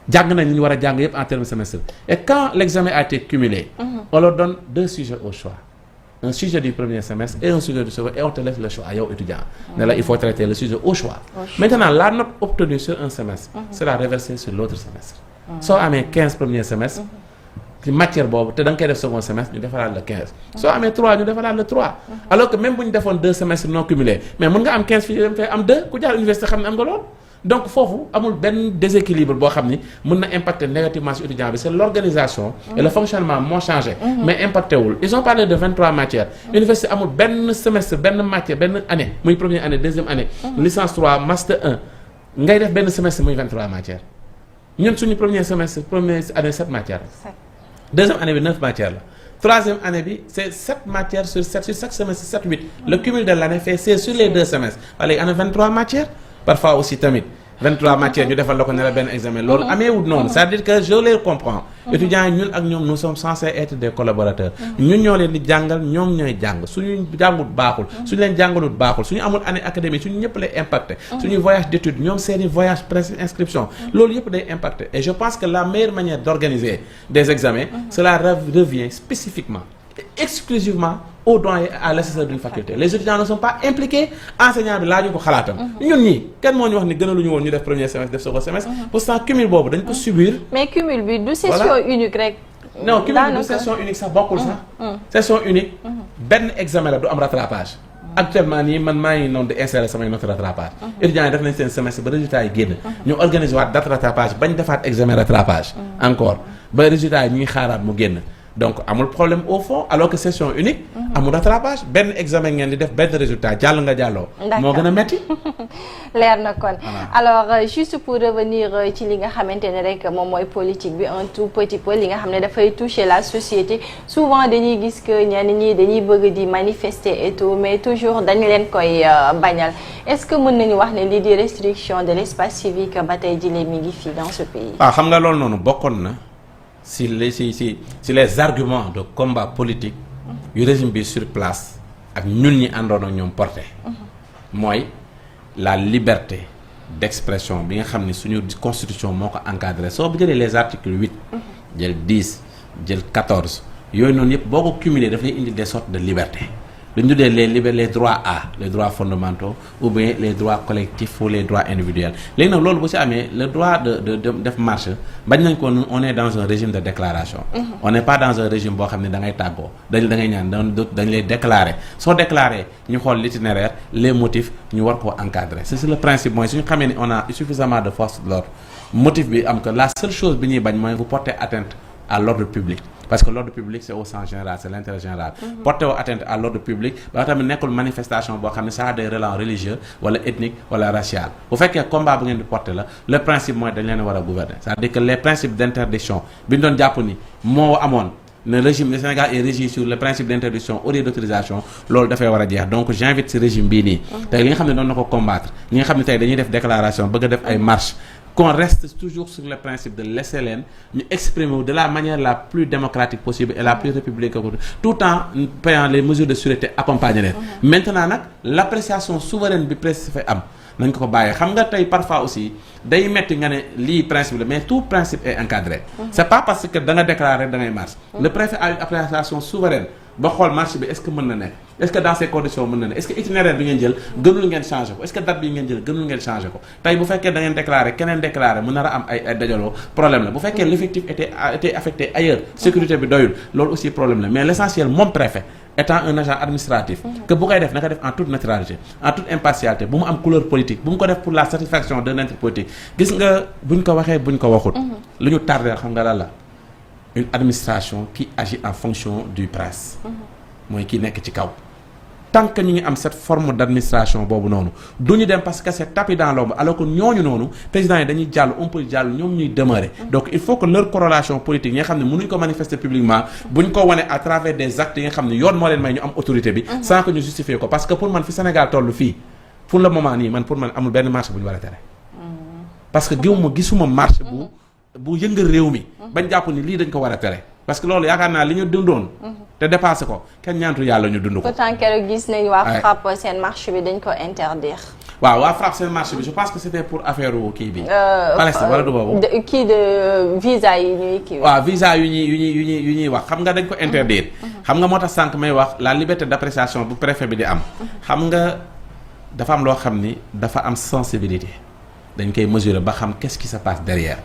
jàng nañ li ñu war a jàng yëpp en terme semestre et quand l'examen a été cumulé on leur donne 2 sujets au choix un sujet du premier semestre et un sujet du second et on te laisse le choix yow étudiant ne la il faut traiter le sujet au choix maintenant la note obtenue sur un semestre sera reversée sur l'autre semestre soo amee 15 premier semestre ci matière boobu te da nga koy def second semestre ñu defaraat le 15 soo amee 3 ñu defaraat le 3 alors que même bu ñu defoon 2 semestres non cumulés mais mën nga am 15 fii dem fay am 2 ku jaar université xam ne am nga lool donc foofu amul benn déséquilibre boo xam ni mën na impacter négativement sur étudiant bi c'est l'organisation et le fonctionnement moo changé mais impacté wul ils ont parlé de 23 matières université amul benn semestre benn matière benn année muy première année deuxième année licence 3 master 1 ngay def benn semestre muy 23 matières ñun suñu premier semestre première année 7 matières deuxième année bi 9 matières la troisième année bi c'est 7 matières sur 7 sur chaque semestre 7 8 le cumul de l'année fait 16 sur les 2 semestres léegi ana 23 matières parfois aussi tamit 23 matières ñu defal la ko ne la benn examen loolu ameewut noonu c'est-à-dire que je les comprends étudiants yi ñun ak ñoom nous sommes censés être des collaborateurs ñun ñoo leen di jàngal ñoom ñooy jàng suñu jàngut baaxul suñu leen jàngalut baaxul suñu amul année académique suñu ñëpp lay impacté suñu voyage d'études ñoom seeni voyage pré-inscription loolu yëpp day impacté et je pense que la meilleure manière d'organiser des examens cela revient spécifiquement exclusivement au doyen à l'assesseur d'une faculté les étudiants ne sont pas impliqués enseignant bi laaju ko xalaatam ñun ñii kenn moo ñu wax ni gënaluñu woon ñu def premier semestre def second semestre pourtant cumul boobu dañ ko subir mais cumul bi du session unique rek non cumul bi du session unique sax bokkul sax session unique benn examen la du am rattrapage actuellement nii man maa ngi noonu di insérer samay notes rattrapage étudiants yi def nañ seen semestre ba résultat yi génn ñu organiser waat date rattrapage bañ defaat examen rattrapage encore ba résultat yi ñu ngi xaaraat mu génn donc amul problème au fond alors que session unique. amul rattrapage benn examen ngeen di def benn résultat jàll nga jàlloo. moo gën a metti. leer na kon alors juste pour revenir ci li nga xamante ne rek moom mooy politique bi un tout petit peu li nga xam ne dafay toucher la société souvent dañuy gis que ñenn ñi dañuy bëgg di manifester et tout mais toujours dañu leen koy bañal est-ce que mën nañu wax ne lii di restriction de l'espace civique ba tey jii mi ngi fii dans ce pays. waaw xam nga loolu noonu bokkoon na si les arguments de combat politique yu régime bi sur place ak ñun ñi àndoon ak ñoom porté mooy la liberté d'expression bi nga xam ne suñu constitution moo ko encadré soo bu jëlee les articles 8 jël 10 jël 14 yooyu noonu yëpp boo ko cumulé dafay indi des sortes de liberté lu ñu tuddee les droits les droits fondamentaux ou bien les droits collectifs ou les droits individuels léegi nag loolu bu ci amee le droit de def marche bañ nañ ko on est dans un régime de déclaration on n'est pas dans un régime boo xam ne da ngay tàggoo da ngay ñaan dañ lay déclarer soo déclarer ñu xool l'itinéraire les motifs ñu war koo encadrer c'est le principe mooy suñu xamee ni on a suffisamment de force de l'ordre motif bi am que la seule chose bi ñuy bañ mooy vous porter atteinte à l'ordre public parce que l'ordre public c'est au sens général c'est l'intérêt général porter atteinte à l'ordre public ba tamit nekkul manifestation boo xam ne ça a des relents religieux wala ethnique wala racial bu fekkee combat bu ngeen di porter la le principe mooy dañ leen war a gouverner c'est-à-dire que les principes d'interdiction bi ñu doon jàpp ni moo amoon le Sénégal est régi sur le principe d'interdiction au lieu d'autorisation loolu dafay war a jeex donc j'invite ce régime bii nii tey li nga xam ne doon na ko combattre ñi nga xam ne tey dañuy def déclaration bëgg a def ay marches qu'on reste toujours sur le principe de laisser leen ñu exprimer de la manière la plus démocratique possible et la plus républicaine tout en payant les mesures de sûreté accompagner leen maintenant nag l'appréciation souveraine bi préfet am nañ ko bàyyee xam nga tey parfois aussi day metti nga ne lii principe la mais tout principe est encadré c'est pas parce que da nga déclarer da ngay marche le préfet a une appréciation souveraine ba xool marche bi est-ce que mën na nekk est-ce que dans ces conditions mën na nekk est-ce que itinéraire bi ngeen jël gënul ngeen changer ko est-ce que date bi ngeen jël gënul ngeen changer ko tey bu fekkee da ngeen déclarer keneen déclarer mu nar a am ay dajaloo problème la bu fekkee l'effectif était affecté ailleurs sécurité bi doyul loolu aussi problème la mais l'essentiel moom préfet étant un agent administratif que bu koy def na ko def en toute neutralité en toute impartialité bu mu am couleur politique bu mu ko def pour la satisfaction d'un intérêt politique gis nga buñ ko waxee buñ ko waxut lu ñu tardé xam nga lan la une administration qui agit en fonction du prince mooy kii nekk ci kaw tant que ñu ngi am cette forme d'administration boobu noonu du ñu dem parce que c'est tapis dans l'ombre alors que ñooñu noonu présidents yi dañuy jàll on peut jàll ñoom ñuy demeurer donc il faut que leur corrélation politique yi nga xam ne mënuñ ko manifester publiquement buñ ko wane à travers des actes yi nga xam ne yoon moo leen may ñu am autorité bi sans que ñu justifier ko parce que pour man fi Sénégal toll fii pour le moment nii man pour man amul benn marché bu ñu war a tere parce que gisuma marché bu yëngal réew mi bañ jàpp ni lii dañ ko war a tere parce que loolu yaakaar naa li ñu dundoon te dépassé ko kenn ñaantu yàlla ñu dund ko. pourtant keroog gis nañu waa FRAPP seen marche bi dañ ko interdire. waaw waa FRAPP seen marche bi je pense que c'était pour affaire kii bi. Palestine wala du boobu. kii de visa yi ñuy kii. waaw visa yu ñuy wax xam nga dañ ko interdire. xam nga moo tax sànq may wax la liberté d'appréciation bu préfet bi di am. xam nga dafa am loo xam ni dafa am sensibilité dañ koy mesurer ba xam qu'est-ce qui se passe derrière.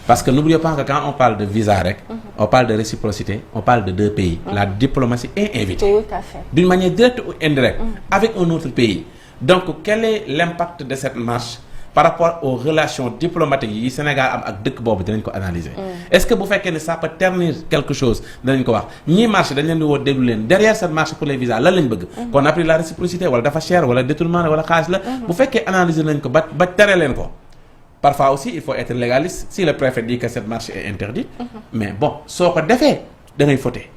Parce que n'oubliez pas que quand on parle de visa rek, on parle de réciprocité, on parle de deux pays. La diplomatie est invitée. Tout à fait. D'une manière directe ou indirecte, avec un autre pays. Donc, quel est l'impact de cette marche par rapport aux relations diplomatiques yi Sénégal am ak dëkk boobu dinañ ko analyser. Est-ce que bu fekkee ne ça peut ternir quelque chose dinañ ko wax ñii marché dañ leen di woo déglu leen derrière cette marche pour les visas lan lañ bëgg. qu'on applique la réciprocité wala dafa cher wala détournement wala xaalis la. bu fekkee analyser nañ ko ba tere leen ko. Parfois aussi il faut être légaliste si le préfet dit que cette marche est interdite mais bon soo ko defee da ngay fauter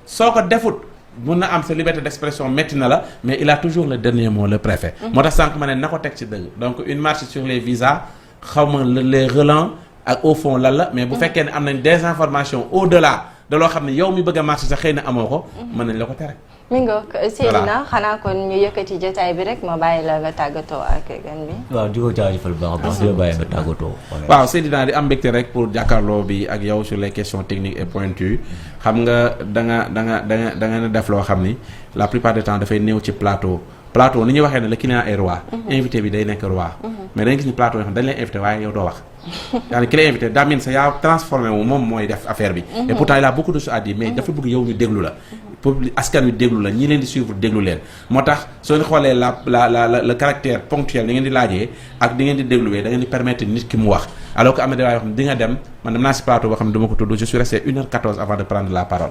soo ko defut mun na am sa liberté d'expression métti na la mais il a toujours le dernier mot le préfet moo tax sànq ma ne na ko teg ci dëgg donc une marche sur les visas xaw ma les relents ak au fond lan la mais bu fekkee ne am nañ des informations au-delà de loo xam ne yow mi bëgg a marché sax xëy na amoo ko mën nañ la ko tere. mi ngoog Seydina xanaa kon ñu yëkkati jotaay bi rek ma bàyyi la nga tàggatoo ak gan bi. waaw di ko jaajëfal bu baax a baax di la bàyyi nga tàggatoo. waaw Seydina di am mbégte rek pour jàkkaarloo bi ak yow sur les questions techniques et pointues xam nga da nga def loo xam ni la plupart du temps dafay néew ci plateau ni ñuy waxee ne le client est roi. invité bi day nekk roi. mais dañuy gis ni plateau yoo xam dañ lay invité waaye yow doo wax. yaa ki lay invité daa mel sa yaa transformé wu moom mooy def affaire bi. et pourtant il a beaucoup de choses à dire mais dafa bëgg yow ñu déglu la. askan wi déglu la ñi leen di suivre déglu leen moo tax soo xoolee le caractère ponctuel di ngeen di laajee ak di ngeen di dégluwee da ngeen di permettre nit ki mu wax alors que am na débat yoo xam ne di nga dem man dem naa si plateau boo xam ne dama ko tudd je suis resté 1h14 avant de prendre la parole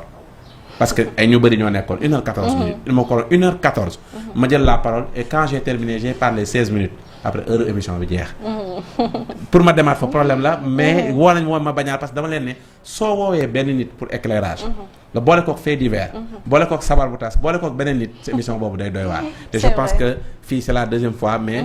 parce que ay ñu bëri ñoo nekkoon 1h14 minutes il ma ko 1h14 ma jël la parole et quand j'ai terminé j'ai parlé 16 minutes après heure émission bi jeex pour ma demaat fa problème la mais woo nañ moo ma bañaal parce que dama leen ne soo woowee benn nit pour éclairage nga boole kook fait divers boole kook sabar bu tas boole kook beneen nit sa émission boobu day doy waar te je pense que fii c'est la deuxième fois mais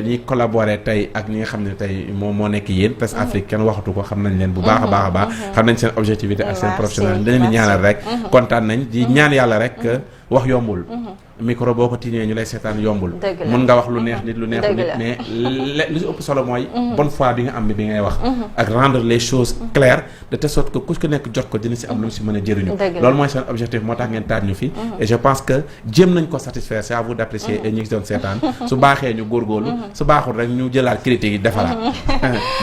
ñi collaboré tey ak ñi nga xam ne tey moo nekk yéen Presse Afrique kenn waxatu ko xam nañ leen bu baax a baax xam nañ seen objectivité ak seen professionnel dañ leen di ñaanal rek kontaan nañ di ñaan yàlla rek wax yombul micro boo ko tiinee ñu lay seetaan yombul mun nga wax lu neex nit lu neexul nit mais li si ëpp solo mooy bonne foi bi nga am bi ngay wax ak rendre les choses claires de telle sorte que ku ko nekk jot ko dina si am lu mu si mën a jëriñu loolu mooy seen objectif moo tax ngeen taaj ñu fi et je pense que jéem nañ ko satisfaire c'est à vous d'apprécier et ñi ngi doon seetaan su baaxee ñu góorgóorlu su baaxul rek ñu jëlaat critiques yi defaraat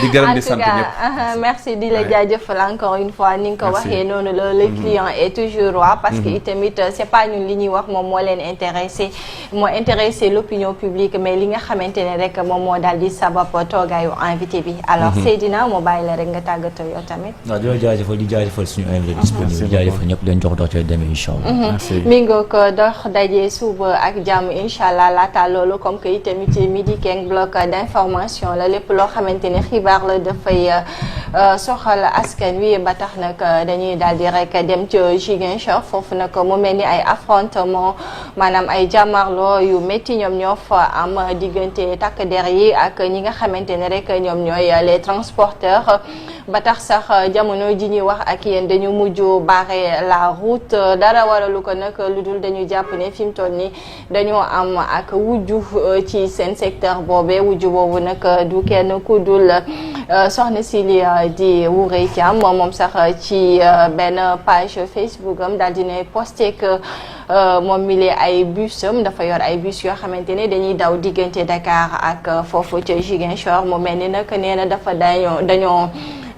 di gërëm di sant ñëpp merci di la jaajëfal encore une fois ni nga ko waxee noonu la le client est toujours roi parce que itamit c'est pas ñun li ñuy wax moom moo leen moo intéressé l'opinion publique mais li nga xamante ne rek moom moo daal di sabab toogaayu invité bi alors Seydina moo bàyyi la rek nga tàggatoo yow tamit waaw di la jaajëfal di jaajëfal suñu invité disponible di jaajëfal ñëpp leen jox dox ci demee incha allah mi nga ko dox daje suba ak jàmm incha allah laata loolu comme que itamit Midi King bloc d'information la lépp loo xamante ne xibaar la dafay soxal askan wi ba tax nag dañuy daal di rek dem ci Ziguinchor foofu nag mu mel ni ay affrontement maanaam ay jàmmarloo yu métti ñoom ñoo fa am diggante takk der yi ak ñi nga xamante ne rek ñoom ñooy les transporteurs ba tax sax jamono ji ñuy wax ak yéen dañu mujj barrer la route dara waralu ko nag lu dul dañu jàpp ne fi mu toll nii dañoo am ak wujju ci seen secteur boobee wujju boobu nag du kenn ku dul soxna si li di Wurey Thiam moom sax ci benn page Facebook am daal dina posté que moom mi lee ay busam dafa yor ay bus yoo xamante ne dañuy daw diggante Dakar ak foofu ca Ziguinchor mu mel ni nag nee na dafa dañoo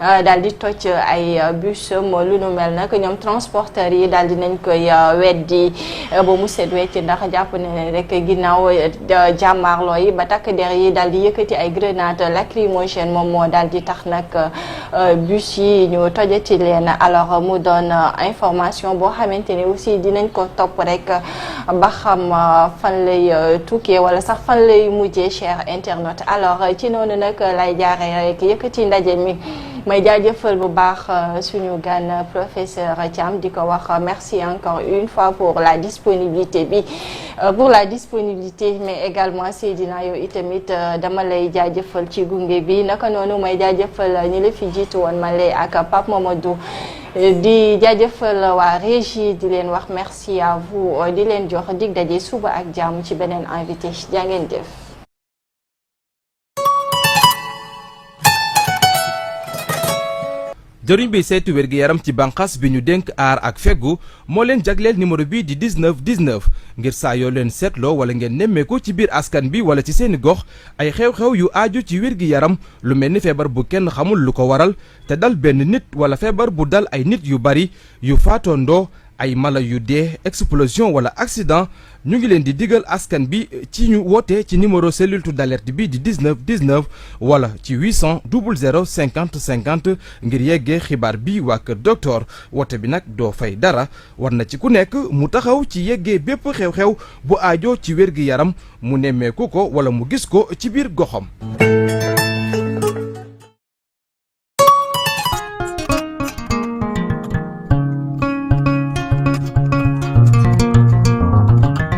daal di toj ay bus lu nu mel nag ñoom transporteurs yi daal di nañ koy weddi ba mu set wecc ndax jàpp ne rek ginnaaw jàmmaarloo yi ba takk der yi daal di yëkkati ay grenades lacrymogènes moom moo daal di tax nag bus yi ñu tojati leen alors mu doon information boo xamante ne aussi dinañ ko topp rek ba xam fan lay tukkee wala sax fan lay mujjee cher internaute alors ci noonu nag lay jaaree rek yëkkati ndaje mi may jaajëfal bu baax suñu gan professeur Thiam di ko wax merci encore une fois pour la disponibilité mais également Seydina yow itamit dama lay jaajëfal ci gunge bi naka noonu may jaajëfal ñi la fi jiitu woon ma lay ak Pape Mamadou di jaajëfal waa régie di leen wax merci à vous di leen jox dig daje suba ak jàmm ci beneen invité jaa ngeen jëf. jëriñ bi saytu wér-gi-yaram ci bànqaas bi ñu dénk aar ak feggu moo leen jagleel numéro bi di 19 19 ngir saa yoo leen seetloo wala ngeen nemmeeku ci biir askan bi wala ci seeni gox ay xew-xew yu aaju ci wér-gi-yaram lu mel ni feebar bu kenn xamul lu ko waral te dal benn nit wala feebar bu dal ay nit yu bari yu faatoondoo ay mala yu dee explosion wala accident ñu ngi leen di digal askan bi ci ñu woote ci numéro cellule d'alerte bi di 19 19 wala ci 800 00 50 50 ngir yeggee xibaar bi waa kër docteur woote bi nag doo fay dara war na ci ku nekk mu taxaw ci yeggee bépp xew-xew bu aajoo ci wér-gi-yaram mu nemmeeku ko wala mu gis ko ci biir goxam.